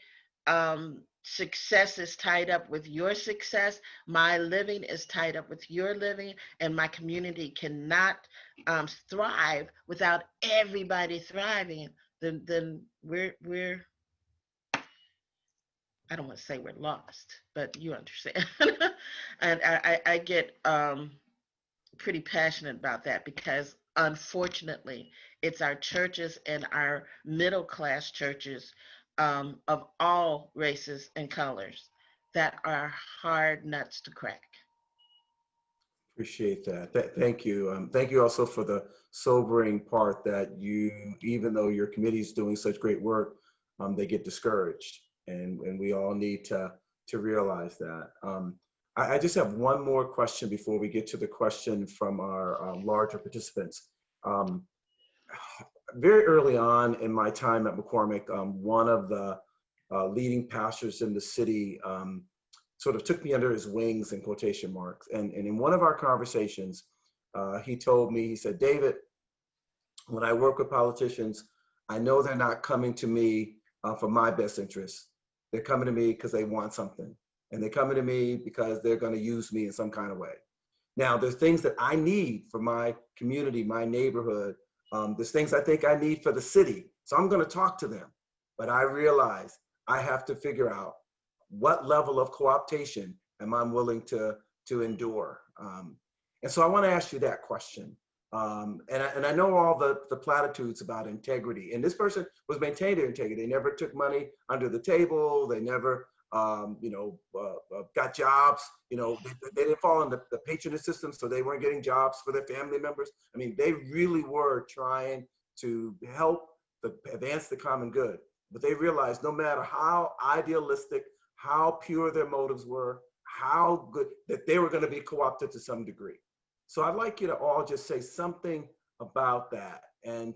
success is tied up with your success, my living is tied up with your living, and my community cannot thrive without everybody thriving, then we're I don't want to say we're lost, but you understand. And I get pretty passionate about that because unfortunately, it's our churches and our middle class churches of all races and colors that are hard nuts to crack. Appreciate that. Thank you. Thank you also for the sobering part that you, even though your committee is doing such great work, they get discouraged, and we all need to realize that. I just have one more question before we get to the question from our larger participants. Very early on in my time at McCormick, one of the leading pastors in the city sort of took me under his wings, in quotation marks. And in one of our conversations, he told me, he said, David, when I work with politicians, I know they're not coming to me for my best interests. They're coming to me because they want something. And they're coming to me because they're going to use me in some kind of way. Now, there's things that I need for my community, my neighborhood. There's things I think I need for the city. So I'm going to talk to them. But I realize I have to figure out what level of co-optation am I willing to endure. And so I want to ask you that question. And I know all the platitudes about integrity. And this person was maintaining their integrity. They never took money under the table. They never got jobs. They didn't fall in the patronage system, so they weren't getting jobs for their family members. I mean, they really were trying to help advance the common good. But they realized no matter how idealistic, how pure their motives were, how good, that they were going to be co-opted to some degree. So I'd like you to all just say something about that, and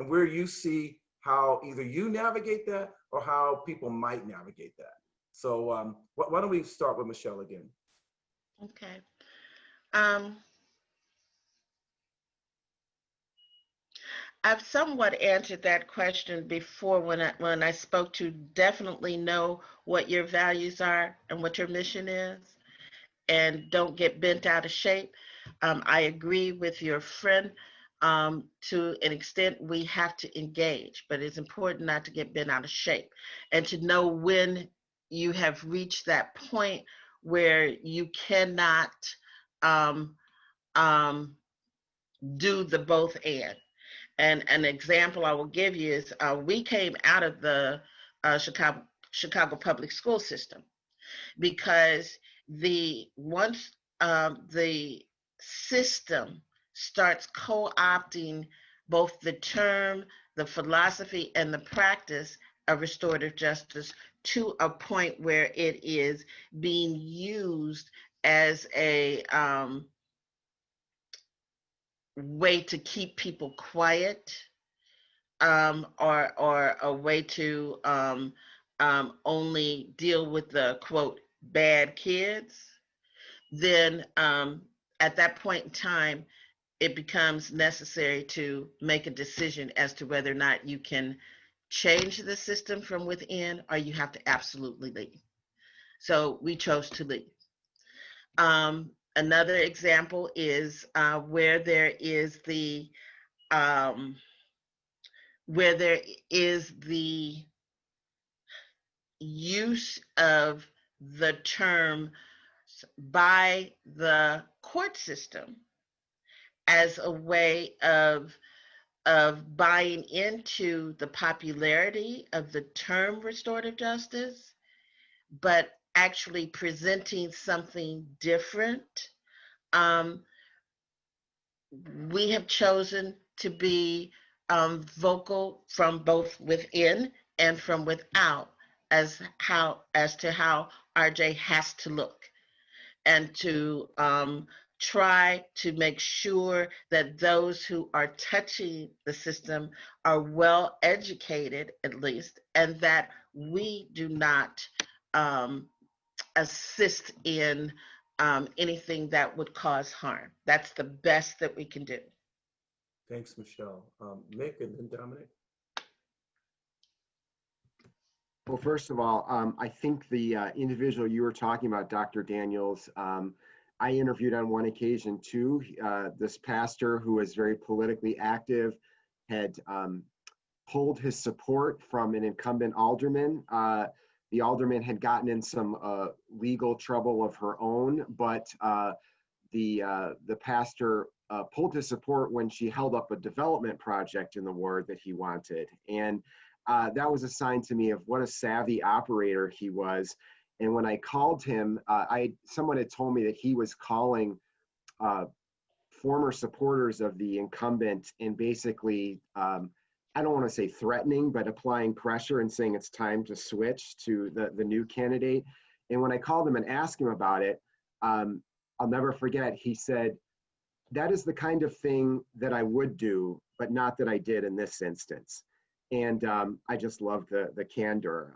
where you see how either you navigate that or how people might navigate that. So why don't we start with Michelle again? Okay. I've somewhat answered that question before when I spoke to definitely know what your values are and what your mission is, and don't get bent out of shape. I agree with your friend. To an extent, we have to engage, but it's important not to get bent out of shape and to know when you have reached that point where you cannot um, do the both and. And an example I will give you is we came out of the Chicago public school system because once the system starts co-opting both the term, the philosophy, and the practice of restorative justice to a point where it is being used as a way to keep people quiet, or a way to only deal with the quote bad kids, then at that point in time, it becomes necessary to make a decision as to whether or not you can change the system from within or you have to absolutely leave. So we chose to leave. Another example is where there is the where there is the use of the term by the court system as a way of buying into the popularity of the term restorative justice, but actually presenting something different. Um, we have chosen to be vocal from both within and from without as to how RJ has to look, and to try to make sure that those who are touching the system are well educated, at least, and that we do not um, assist in anything that would cause harm. That's the best that we can do. Thanks, Michelle. Mick and then Dominic. Well, first of all, I think the individual you were talking about, Dr. Daniels, I interviewed on one occasion too. This pastor who was very politically active had pulled his support from an incumbent alderman. The alderman had gotten in some legal trouble of her own, but the pastor pulled his support when she held up a development project in the ward that he wanted. And that was a sign to me of what a savvy operator he was. And when I called him, someone had told me that he was calling former supporters of the incumbent and basically, I don't want to say threatening, but applying pressure and saying it's time to switch to the new candidate. And when I called him and asked him about it, I'll never forget, he said, that is the kind of thing that I would do, but not that I did in this instance. And I just love the candor.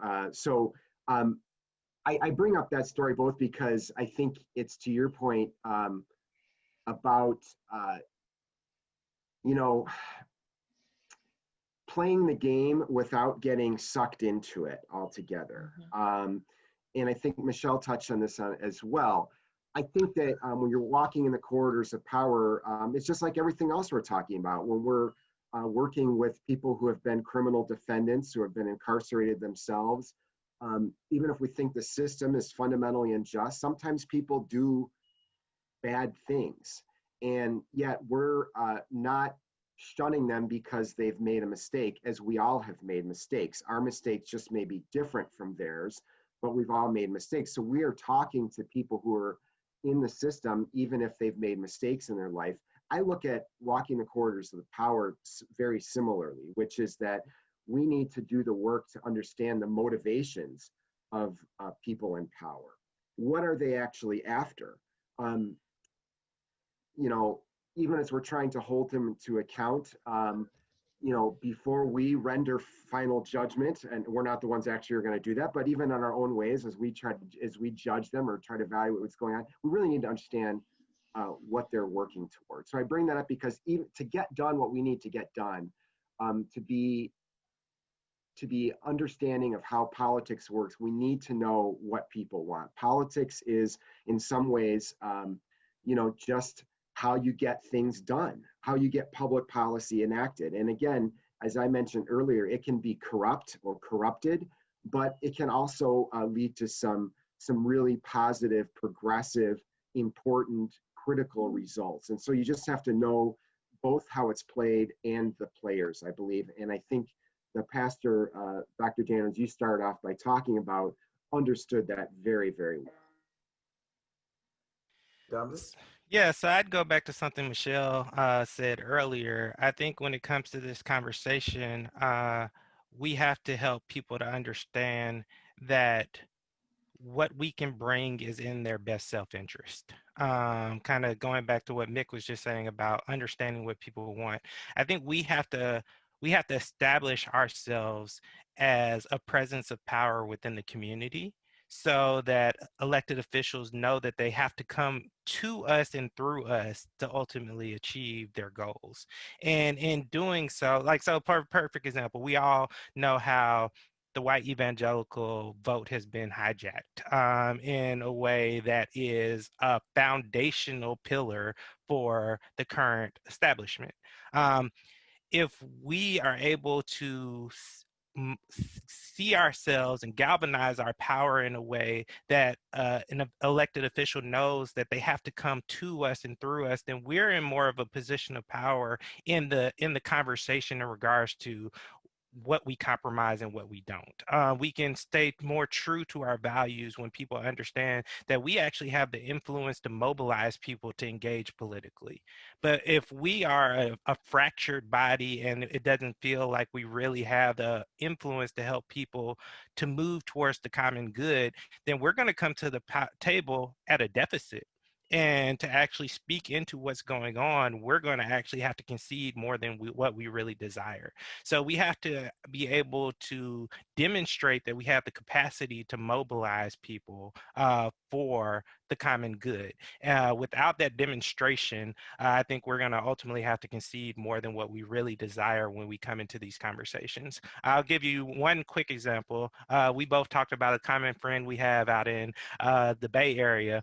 I bring up that story both because I think it's to your point about, playing the game without getting sucked into it altogether. And I think Michelle touched on this as well. I think that when you're walking in the corridors of power, it's just like everything else we're talking about. When we're working with people who have been criminal defendants, who have been incarcerated themselves, even if we think the system is fundamentally unjust, sometimes people do bad things. And yet we're not shunning them because they've made a mistake, as we all have made mistakes. Our mistakes just may be different from theirs, but we've all made mistakes. So we are talking to people who are in the system, even if they've made mistakes in their life. I look at walking the corridors of the power very similarly, which is that we need to do the work to understand the motivations of people in power. What are they actually after? Even as we're trying to hold them to account, before we render final judgment, and we're not the ones actually are going to do that, but even in our own ways, as we judge them or try to evaluate what's going on, we really need to understand what they're working towards. So I bring that up because even to get done what we need to get done, to be understanding of how politics works, we need to know what people want. Politics is in some ways, just how you get things done, how you get public policy enacted. And again, as I mentioned earlier, it can be corrupt or corrupted, but it can also lead to some really positive, progressive, important, critical results. And so you just have to know both how it's played and the players, I believe. And I think the pastor, Dr. Daniels, you started off by talking about, understood that very, very well. Dominic? Yeah, so I'd go back to something Michelle said earlier. I think when it comes to this conversation, we have to help people to understand that what we can bring is in their best self-interest. Kind of going back to what Mick was just saying about understanding what people want. I think we have to establish ourselves as a presence of power within the community, so that elected officials know that they have to come to us and through us to ultimately achieve their goals. And in doing so, perfect example, we all know how the white evangelical vote has been hijacked in a way that is a foundational pillar for the current establishment. if we are able to see ourselves and galvanize our power in a way that an elected official knows that they have to come to us and through us, then we're in more of a position of power in the conversation in regards to what we compromise and what we don't. We can stay more true to our values when people understand that we actually have the influence to mobilize people to engage politically. But if we are a fractured body and it doesn't feel like we really have the influence to help people to move towards the common good, then we're going to come to the table at a deficit. And to actually speak into what's going on, we're going to actually have to concede more than what we really desire. So we have to be able to demonstrate that we have the capacity to mobilize people for the common good. Without that demonstration, I think we're going to ultimately have to concede more than what we really desire when we come into these conversations. I'll give you one quick example. We both talked about a common friend we have out in the Bay Area.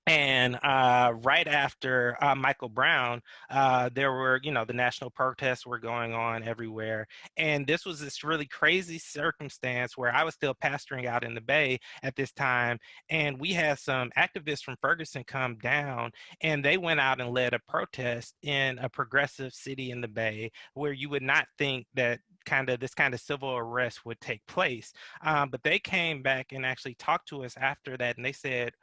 And right after Michael Brown, there were, the national protests were going on everywhere. And this was this really crazy circumstance where I was still pastoring out in the Bay at this time. And we had some activists from Ferguson come down, and they went out and led a protest in a progressive city in the Bay where you would not think that this kind of civil arrest would take place. But they came back and actually talked to us after that. And they said,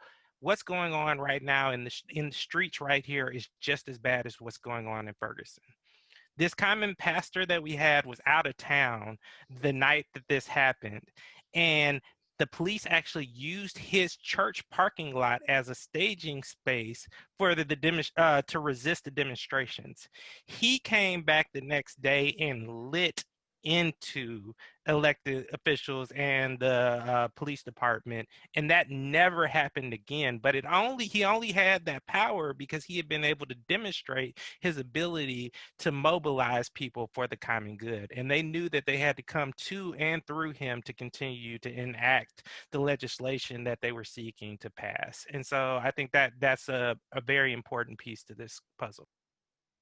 what's going on right now in the streets right here is just as bad as what's going on in Ferguson. This common pastor that we had was out of town the night that this happened, and the police actually used his church parking lot as a staging space for to resist the demonstrations. He came back the next day and lit into elected officials and the police department, and that never happened again. But he only had that power because he had been able to demonstrate his ability to mobilize people for the common good, and they knew that they had to come to and through him to continue to enact the legislation that they were seeking to pass. And so I think that that's a very important piece to this puzzle.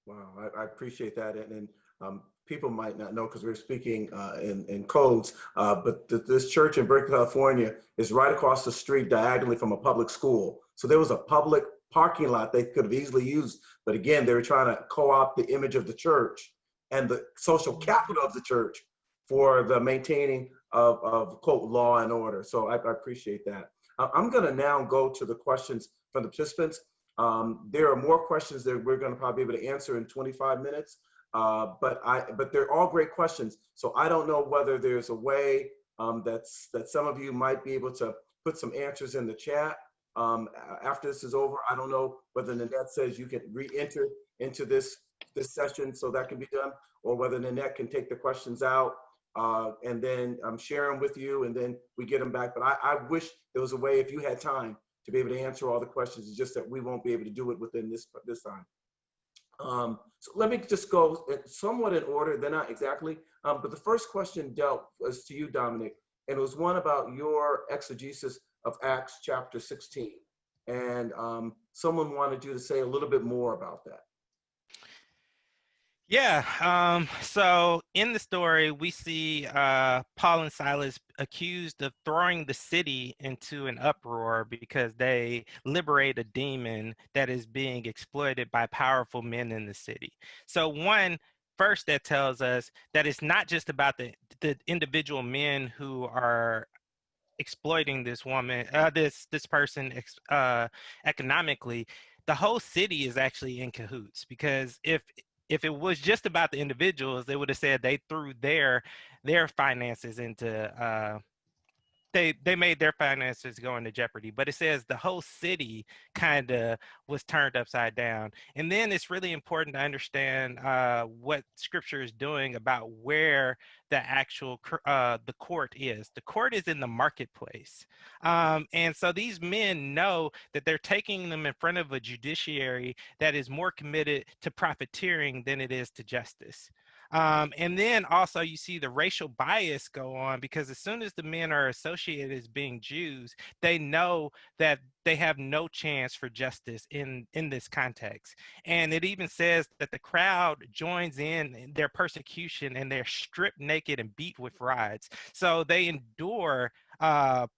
Wow, I appreciate that. And people might not know because we're speaking in codes, but this church in Berkeley, California is right across the street diagonally from a public school. So there was a public parking lot they could have easily used. But again, they were trying to co-opt the image of the church and the social capital of the church for the maintaining of quote, law and order. So I appreciate that. I'm going to now go to the questions from the participants. There are more questions that we're going to probably be able to answer in 25 minutes, but they're all great questions. So I don't know whether there's a way that some of you might be able to put some answers in the chat after this is over. I don't know whether Nanette says you can re-enter into this session so that can be done, or whether Nanette can take the questions out and then share them with you, and then we get them back. But I wish there was a way, if you had time, to be able to answer all the questions. It's just that we won't be able to do it within this time. So let me just go somewhat in order. They're not exactly, but the first question was to you, Dominic, and it was one about your exegesis of Acts chapter 16. And someone wanted you to say a little bit more about that. Yeah, so in the story, we see Paul and Silas accused of throwing the city into an uproar because they liberate a demon that is being exploited by powerful men in the city. So first that tells us that it's not just about the individual men who are exploiting this woman, this person economically. The whole city is actually in cahoots, because if it was just about the individuals, they would have said they threw their finances into they made their finances go into jeopardy. But it says the whole city kind of was turned upside down. And then it's really important to understand what scripture is doing about where the actual the court is. The court is in the marketplace. And so these men know that they're taking them in front of a judiciary that is more committed to profiteering than it is to justice. And then also you see the racial bias go on, because as soon as the men are associated as being Jews, they know that they have no chance for justice in this context. And it even says that the crowd joins in their persecution and they're stripped naked and beat with rods. So they endure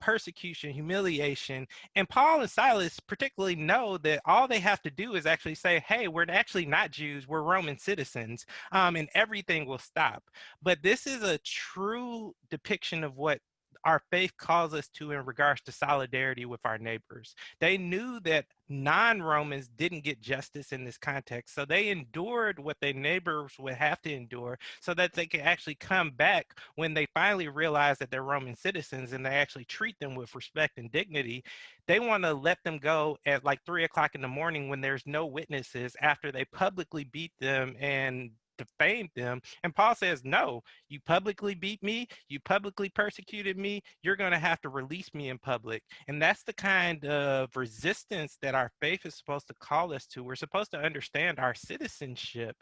persecution, humiliation. And Paul and Silas particularly know that all they have to do is actually say, hey, we're actually not Jews, we're Roman citizens, and everything will stop. But this is a true depiction of what our faith calls us to in regards to solidarity with our neighbors. They knew that non-Romans didn't get justice in this context, so they endured what their neighbors would have to endure so that they could actually come back when they finally realize that they're Roman citizens and they actually treat them with respect and dignity. They want to let them go at like 3 o'clock in the morning when there's no witnesses, after they publicly beat them and defamed them. And Paul says, no, you publicly beat me, you publicly persecuted me, you're going to have to release me in public. And that's the kind of resistance that our faith is supposed to call us to. We're supposed to understand our citizenship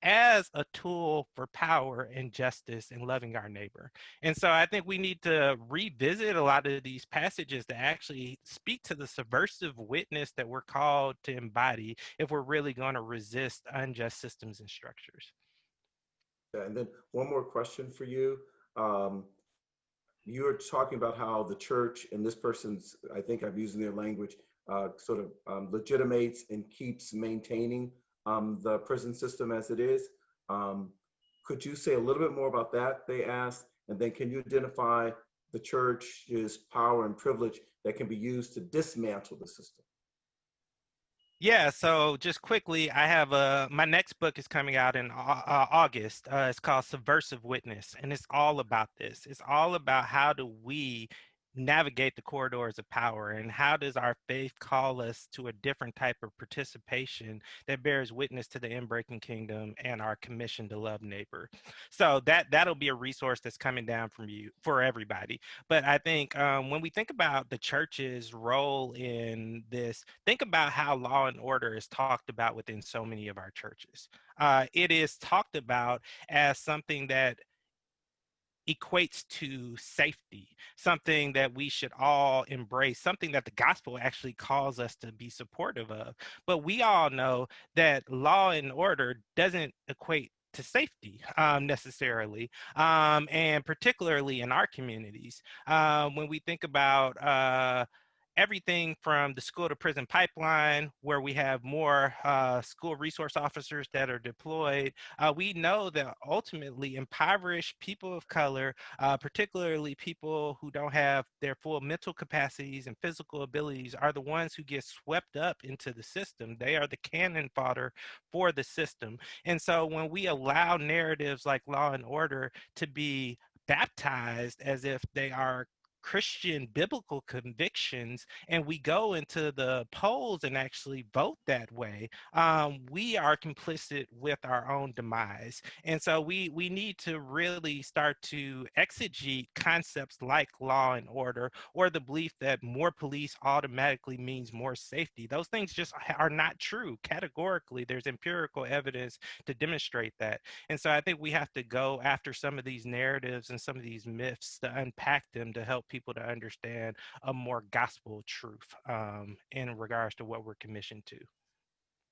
as a tool for power and justice and loving our neighbor. And so I think we need to revisit a lot of these passages to actually speak to the subversive witness that we're called to embody if we're really going to resist unjust systems and structures. And then one more question for you. You were talking about how the church, and this person's, I think I'm using their language, sort of legitimates and keeps maintaining the prison system as it is. Could you say a little bit more about that, they asked? And then can you identify the church's power and privilege that can be used to dismantle the system? Yeah, so just quickly, I have my next book is coming out in August. It's called Subversive Witness, and it's all about this. It's all about how do we navigate the corridors of power, and how does our faith call us to a different type of participation that bears witness to the inbreaking kingdom and our commission to love neighbor. So that'll be a resource that's coming down from you for everybody. But I think when we think about the church's role in this, think about how law and order is talked about within so many of our churches. It is talked about as something that equates to safety, something that we should all embrace, something that the gospel actually calls us to be supportive of. But we all know that law and order doesn't equate to safety necessarily, and particularly in our communities. When we think about everything from the school to prison pipeline, where we have more school resource officers that are deployed, we know that ultimately impoverished people of color, particularly people who don't have their full mental capacities and physical abilities, are the ones who get swept up into the system. They are the cannon fodder for the system. And so when we allow narratives like law and order to be baptized as if they are Christian biblical convictions, and we go into the polls and actually vote that way, we are complicit with our own demise. And so we need to really start to exegete concepts like law and order, or the belief that more police automatically means more safety. Those things just are not true categorically. There's empirical evidence to demonstrate that. And so I think we have to go after some of these narratives and some of these myths to unpack them, to help people to understand a more gospel truth in regards to what we're commissioned to.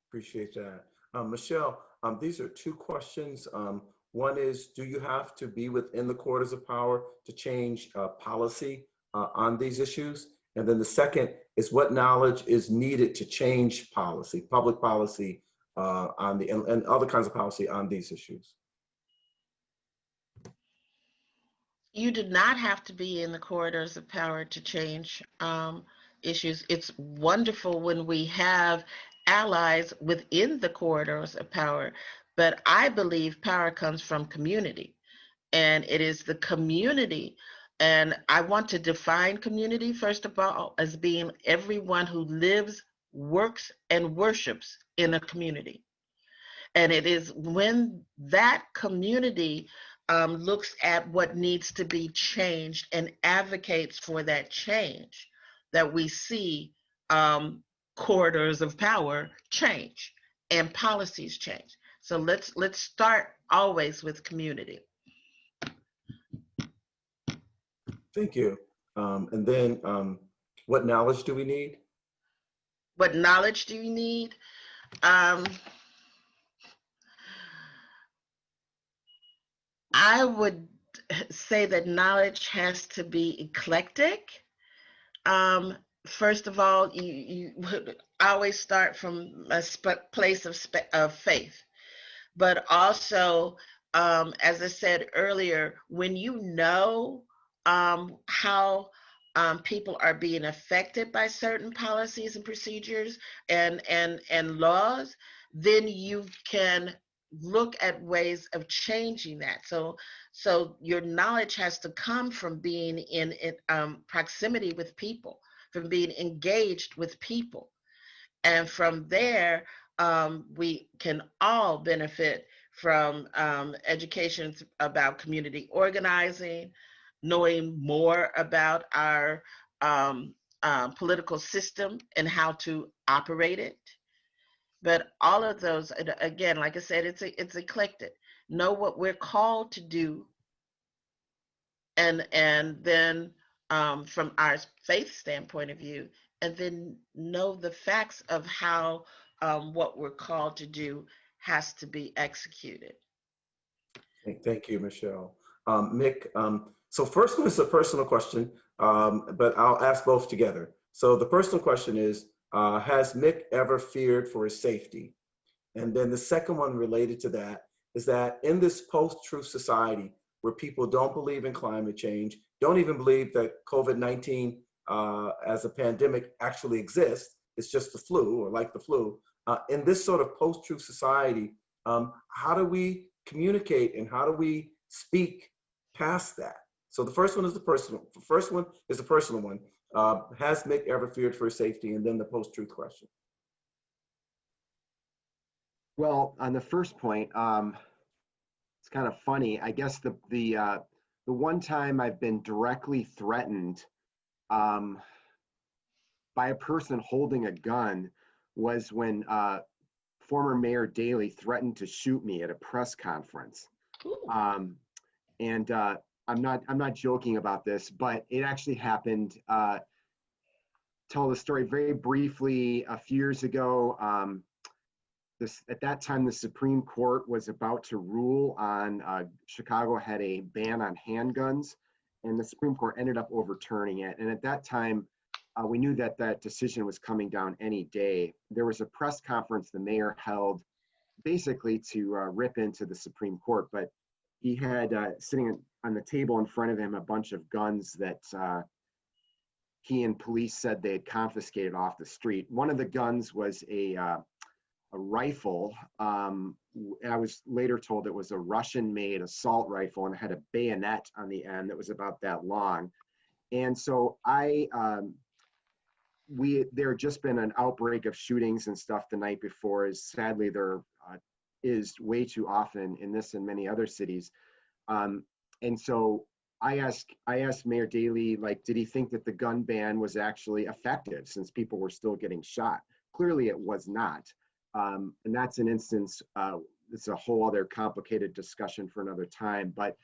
Appreciate that. Michelle, these are two questions. One is, do you have to be within the quarters of power to change policy on these issues? And then the second is, what knowledge is needed to change policy, public policy on the and other kinds of policy on these issues? You do not have to be in the corridors of power to change issues. It's wonderful when we have allies within the corridors of power, but I believe power comes from community, and it is the community. And I want to define community, first of all, as being everyone who lives, works, and worships in a community. And it is when that community looks at what needs to be changed and advocates for that change that we see corridors of power change and policies change. So let's start always with community. Thank you. And then what knowledge do we need? What knowledge do you need? Um, I would say that knowledge has to be eclectic. Um, First of all, you would always start from a place of faith, but also, as I said earlier, when you know how people are being affected by certain policies and procedures and laws, then you can look at ways of changing that. So your knowledge has to come from being in proximity with people, from being engaged with people, and from there, we can all benefit from education about community organizing, knowing more about our political system and how to operate it. But all of those, again, like I said, it's eclectic. Know what we're called to do, and then from our faith standpoint of view, and then know the facts of how what we're called to do has to be executed. Thank you, Michelle. Mick, so first one is a personal question, but I'll ask both together. So the personal question is, has Mick ever feared for his safety? And then the second one related to that is that in this post-truth society where people don't believe in climate change, don't even believe that COVID-19 as a pandemic actually exists, it's just the flu or like the flu. In this sort of post-truth society, how do we communicate and how do we speak past that? So the first one is the personal. The first one is the personal one. Has Mick ever feared for his safety? And then the post-truth question. Well, on the first point, it's kind of funny. I guess the one time I've been directly threatened by a person holding a gun was when former Mayor Daley threatened to shoot me at a press conference. And I'm not joking about this, but it actually happened. Tell the story very briefly. A few years ago, at that time, the Supreme Court was about to rule on Chicago had a ban on handguns, and the Supreme Court ended up overturning it. And at that time, we knew that that decision was coming down any day. There was a press conference the mayor held basically to rip into the Supreme Court, but he had sitting on the table in front of him a bunch of guns that he and police said they had confiscated off the street. One of the guns was a rifle. I was later told it was a Russian-made assault rifle and it had a bayonet on the end that was about that long. And so there had just been an outbreak of shootings and stuff the night before, as sadly there is way too often in this and many other cities. And so I asked Mayor Daley, like, did he think that the gun ban was actually effective since people were still getting shot? Clearly it was not. And that's an instance, it's a whole other complicated discussion for another time, but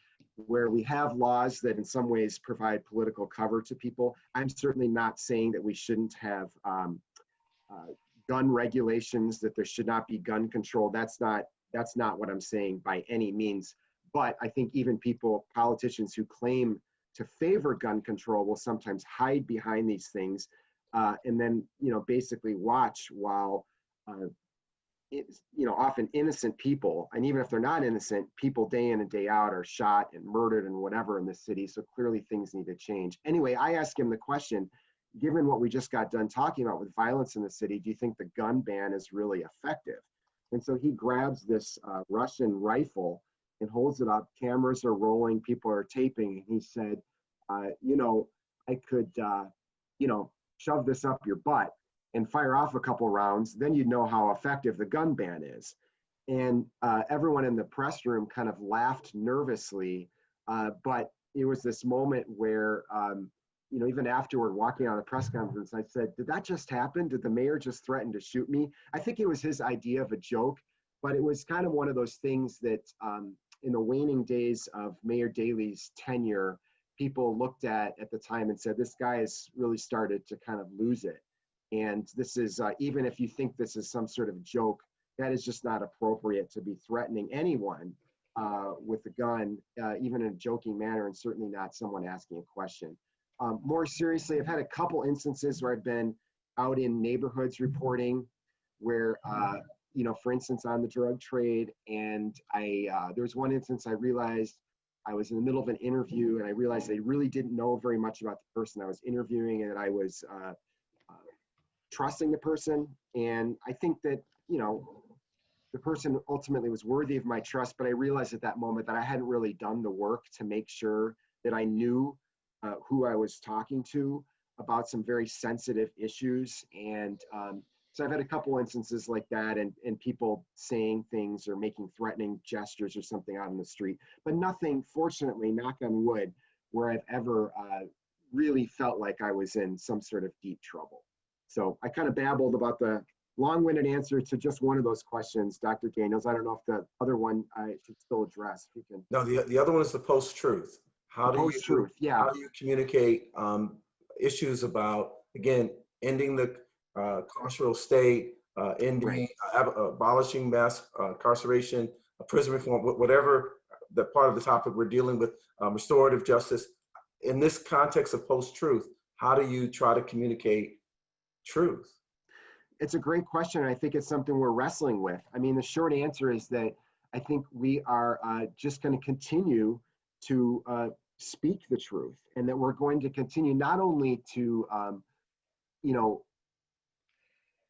where we have laws that in some ways provide political cover to people, I'm certainly not saying that we shouldn't have gun regulations, that there should not be gun control. That's not what I'm saying by any means. But I think even politicians who claim to favor gun control will sometimes hide behind these things and then, basically watch while, often innocent people, and even if they're not innocent, people day in and day out are shot and murdered and whatever in the city. So clearly things need to change. Anyway, I asked him the question, given what we just got done talking about with violence in the city, do you think the gun ban is really effective? And so he grabs this Russian rifle and holds it up. Cameras are rolling, people are taping. And he said, I could, shove this up your butt and fire off a couple rounds, then you'd know how effective the gun ban is. And everyone in the press room kind of laughed nervously, but it was this moment where, even afterward, walking out of the press conference, I said, did that just happen? Did the mayor just threaten to shoot me? I think it was his idea of a joke, But it was kind of one of those things that in the waning days of Mayor Daley's tenure, people looked at the time and said, this guy has really started to kind of lose it. And this is, even if you think this is some sort of joke, that is just not appropriate to be threatening anyone with a gun, even in a joking manner, and certainly not someone asking a question. More seriously, I've had a couple instances where I've been out in neighborhoods reporting where, you know, for instance, on the drug trade, and there was one instance I realized I was in the middle of an interview and I realized they really didn't know very much about the person I was interviewing, and that I was trusting the person. And I think that, you know, the person ultimately was worthy of my trust, but I realized at that moment that I hadn't really done the work to make sure that I knew who I was talking to about some very sensitive issues. And so I've had a couple instances like that, and people saying things or making threatening gestures or something out in the street, but nothing, fortunately, knock on wood, where I've ever really felt like I was in some sort of deep trouble. So I kind of babbled about the long-winded answer to just one of those questions, Dr. Daniels. I don't know if the other one I should still address. If we can. No, the other one is the post-truth. How do you communicate issues about, again, ending the carceral state, abolishing mass incarceration, prison reform, whatever the part of the topic we're dealing with, restorative justice. In this context of post-truth, how do you try to communicate truth? It's a great question. I think it's something we're wrestling with. I mean, the short answer is that I think we are just going to continue to speak the truth, and that we're going to continue not only to, you know,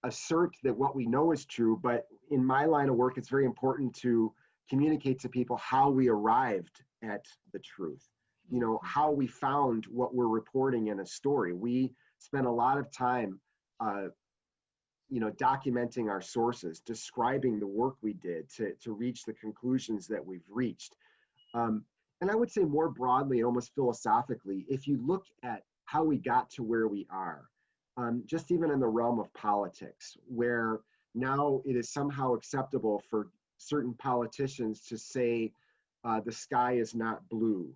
assert that what we know is true, but in my line of work, it's very important to communicate to people how we arrived at the truth. You know, how we found what we're reporting in a story. We spent a lot of time you know, documenting our sources, describing the work we did to reach the conclusions that we've reached. And I would say more broadly, almost philosophically, if you look at how we got to where we are, just even in the realm of politics, where now it is somehow acceptable for certain politicians to say the sky is not blue,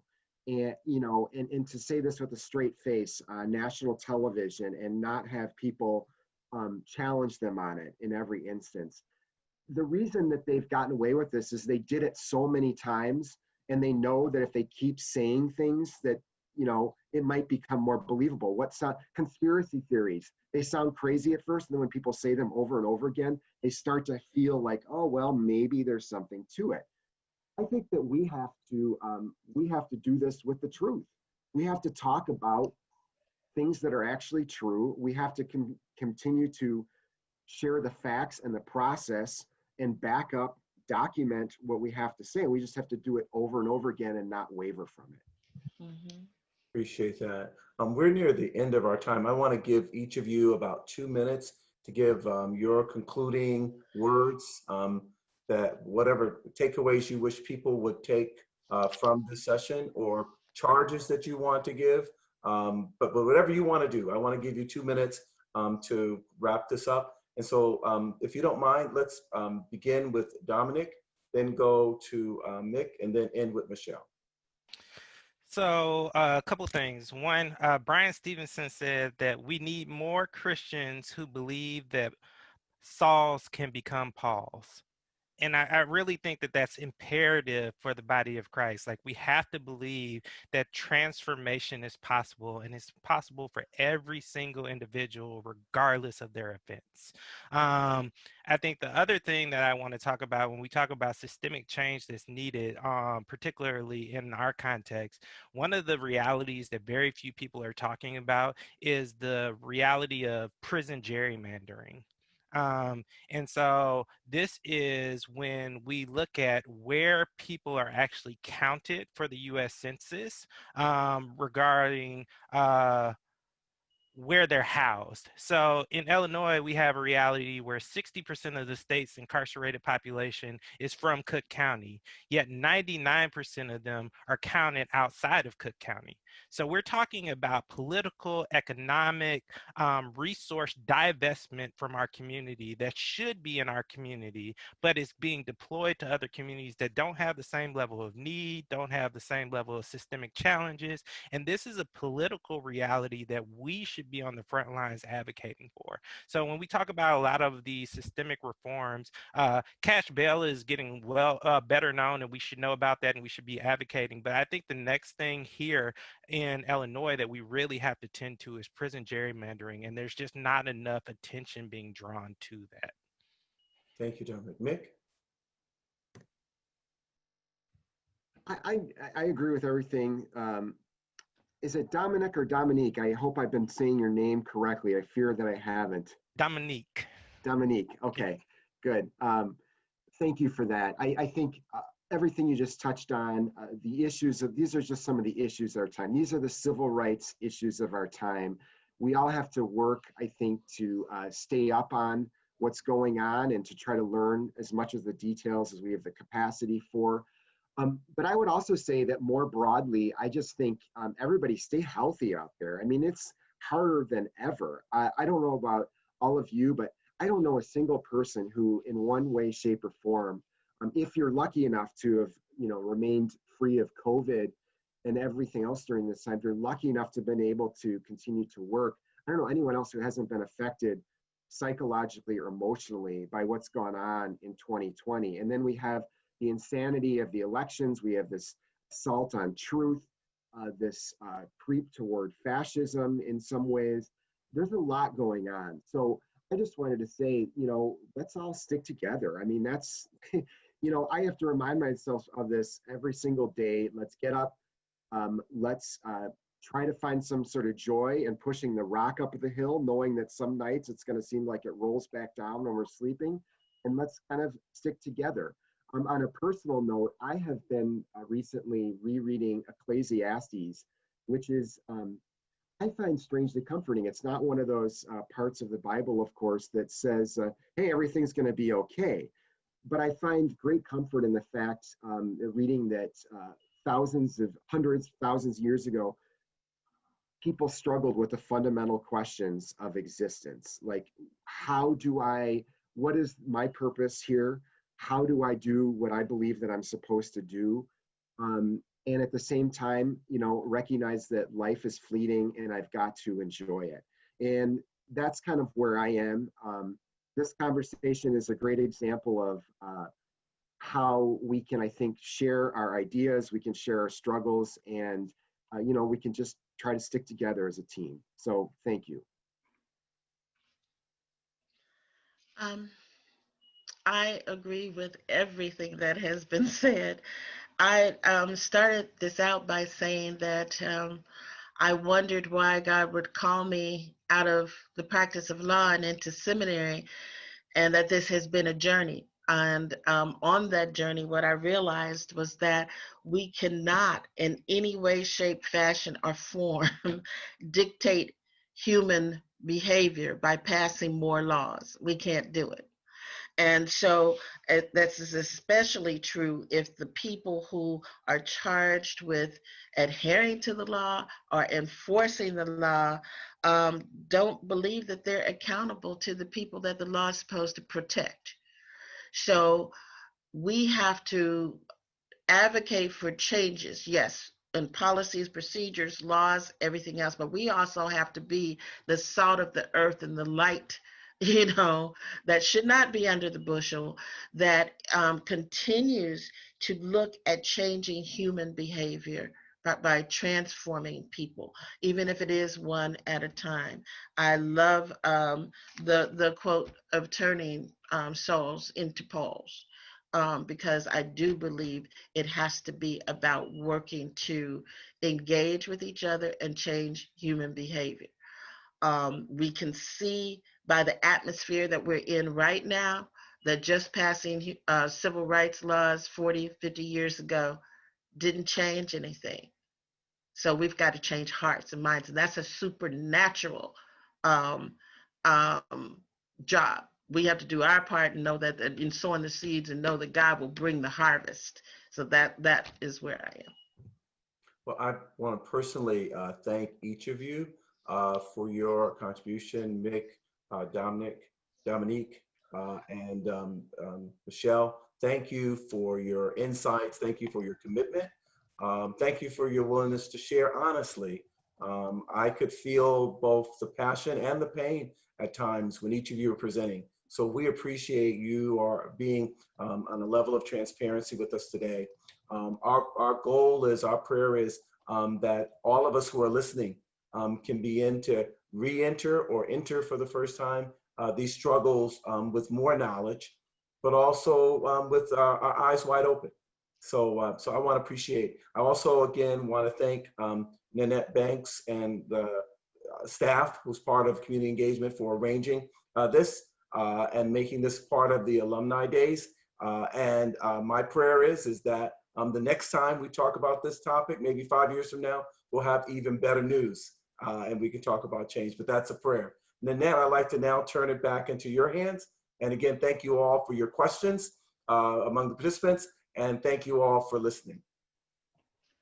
and you know, and to say this with a straight face on national television and not have people challenge them on it in every instance. The reason that they've gotten away with this is they did it so many times, and they know that if they keep saying things that, you know, it might become more believable. What's conspiracy theories? They sound crazy at first, and then when people say them over and over again, they start to feel like, oh, well, maybe there's something to it. I think that we have to do this with the truth. We have to talk about things that are actually true. We have to continue to share the facts and the process and back up, document what we have to say. We just have to do it over and over again and not waver from it. Mm-hmm. Appreciate that. We're near the end of our time. I want to give each of you about 2 minutes to give your concluding words, that whatever takeaways you wish people would take from this session, or charges that you want to give. But whatever you want to do, I want to give you 2 minutes to wrap this up. And so if you don't mind, let's begin with Dominic, then go to Mick, and then end with Michelle. So a couple things. One, Brian Stevenson said that we need more Christians who believe that Sauls can become Pauls. And I really think that that's imperative for the body of Christ. Like, we have to believe that transformation is possible, and it's possible for every single individual, regardless of their offense. I think the other thing that I want to talk about when we talk about systemic change that's needed, particularly in our context, one of the realities that very few people are talking about is the reality of prison gerrymandering. And so this is when we look at where people are actually counted for the U.S. Census, regarding where they're housed. So in Illinois, we have a reality where 60% of the state's incarcerated population is from Cook County, yet 99% of them are counted outside of Cook County. So we're talking about political, economic, resource divestment from our community that should be in our community, but it's being deployed to other communities that don't have the same level of need, don't have the same level of systemic challenges. And this is a political reality that we should be on the front lines advocating for. So when we talk about a lot of the systemic reforms, cash bail is getting better known, and we should know about that, and we should be advocating. But I think the next thing here in Illinois that we really have to tend to is prison gerrymandering, and there's just not enough attention being drawn to that. Thank you, Dominic. Mick? I agree with everything. Is it Dominic or Dominique? I hope I've been saying your name correctly. I fear that I haven't. Dominique. Dominique. Okay, good. Thank you for that. I think everything you just touched on, the issues of, these are just some of the issues of our time. These are the civil rights issues of our time. We all have to work, I think, to stay up on what's going on and to try to learn as much of the details as we have the capacity for. But I would also say that more broadly, I just think everybody stay healthy out there. I mean, it's harder than ever. I don't know about all of you, but I don't know a single person who in one way, shape, or form, if you're lucky enough to have, remained free of COVID and everything else during this time, if you're lucky enough to have been able to continue to work, I don't know anyone else who hasn't been affected psychologically or emotionally by what's gone on in 2020. And then we have the insanity of the elections. We have this assault on truth, this creep toward fascism in some ways. There's a lot going on. So I just wanted to say, let's all stick together. I mean, that's, I have to remind myself of this every single day. Let's get up. Let's try to find some sort of joy in pushing the rock up the hill, knowing that some nights it's going to seem like it rolls back down when we're sleeping. And let's kind of stick together. On a personal note, I have been recently rereading Ecclesiastes, which is, I find strangely comforting. It's not one of those parts of the Bible, of course, that says, hey, everything's going to be okay. But I find great comfort in the fact, reading that hundreds, thousands of years ago, people struggled with the fundamental questions of existence. Like, what is my purpose here? How do I do what I believe that I'm supposed to do? And at the same time, recognize that life is fleeting and I've got to enjoy it. And that's kind of where I am. This conversation is a great example of how we can, I think, share our ideas, we can share our struggles, and, we can just try to stick together as a team. So thank you. I agree with everything that has been said. I started this out by saying that I wondered why God would call me out of the practice of law and into seminary, and that this has been a journey. And on that journey, what I realized was that we cannot in any way, shape, fashion, or form dictate human behavior by passing more laws. We can't do it. And so this is especially true if the people who are charged with adhering to the law or enforcing the law don't believe that they're accountable to the people that the law is supposed to protect. So we have to advocate for changes, yes, in policies, procedures, laws, everything else, but we also have to be the salt of the earth and the light, that should not be under the bushel, that continues to look at changing human behavior by transforming people, even if it is one at a time. I love the quote of turning souls into Pauls, because I do believe it has to be about working to engage with each other and change human behavior. We can see by the atmosphere that we're in right now that just passing civil rights laws 40, 50 years ago didn't change anything. So we've got to change hearts and minds, and that's a supernatural job. We have to do our part and know that in sowing the seeds and know that God will bring the harvest. So that is where I am. Well, I want to personally thank each of you for your contribution, Mick, Dominique, and Michelle. Thank you for your insights. Thank you for your commitment. Thank you for your willingness to share honestly. I could feel both the passion and the pain at times when each of you are presenting. So we appreciate you are being on a level of transparency with us today. Our goal is, our prayer is that all of us who are listening can begin to re-enter or enter for the first time these struggles with more knowledge, but also with our eyes wide open. So, so I want to appreciate. I also, again, want to thank Nanette Banks and the staff who's part of community engagement for arranging this and making this part of the alumni days. And my prayer is that the next time we talk about this topic, maybe 5 years from now, we'll have even better news and we can talk about change, but that's a prayer. Nanette, I'd like to now turn it back into your hands. And again, thank you all for your questions among the participants, and thank you all for listening.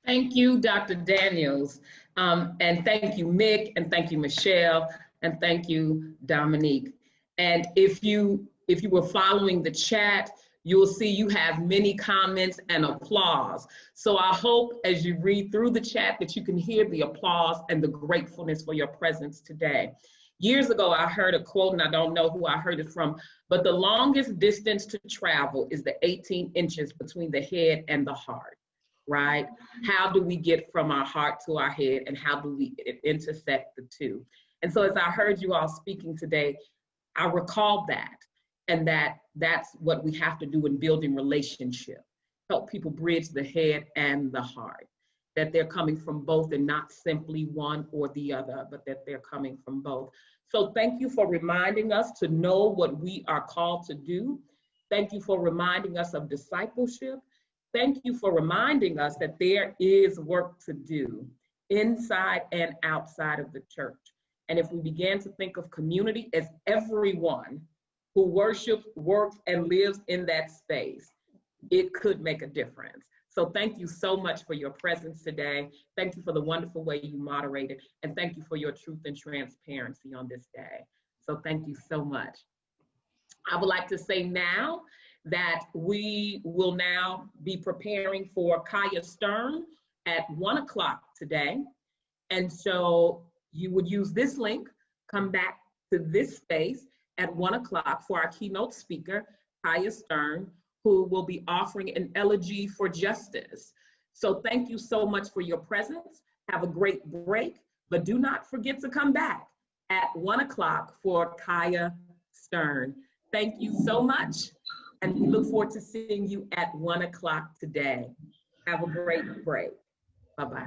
Thank you, Dr. Daniels, and thank you, Mick, and thank you, Michelle, and thank you, Dominique. And if you were following the chat, you'll see you have many comments and applause. So I hope as you read through the chat that you can hear the applause and the gratefulness for your presence today. Years ago, I heard a quote, and I don't know who I heard it from, but the longest distance to travel is the 18 inches between the head and the heart, right? How do we get from our heart to our head, and how do we intersect the two? And so as I heard you all speaking today, I recalled that, and that's what we have to do in building relationship, help people bridge the head and the heart, that they're coming from both and not simply one or the other, but that they're coming from both. So thank you for reminding us to know what we are called to do. Thank you for reminding us of discipleship. Thank you for reminding us that there is work to do inside and outside of the church. And if we began to think of community as everyone who worships, works, and lives in that space, it could make a difference. So thank you so much for your presence today. Thank you for the wonderful way you moderated, and thank you for your truth and transparency on this day. So thank you so much. I would like to say now that we will now be preparing for Kaya Stern at 1 o'clock today. And so you would use this link, come back to this space at 1 o'clock for our keynote speaker, Kaya Stern, who will be offering an elegy for justice. So thank you so much for your presence. Have a great break, but do not forget to come back at 1 o'clock for Kaya Stern. Thank you so much, and we look forward to seeing you at 1 o'clock today. Have a great break. Bye-bye.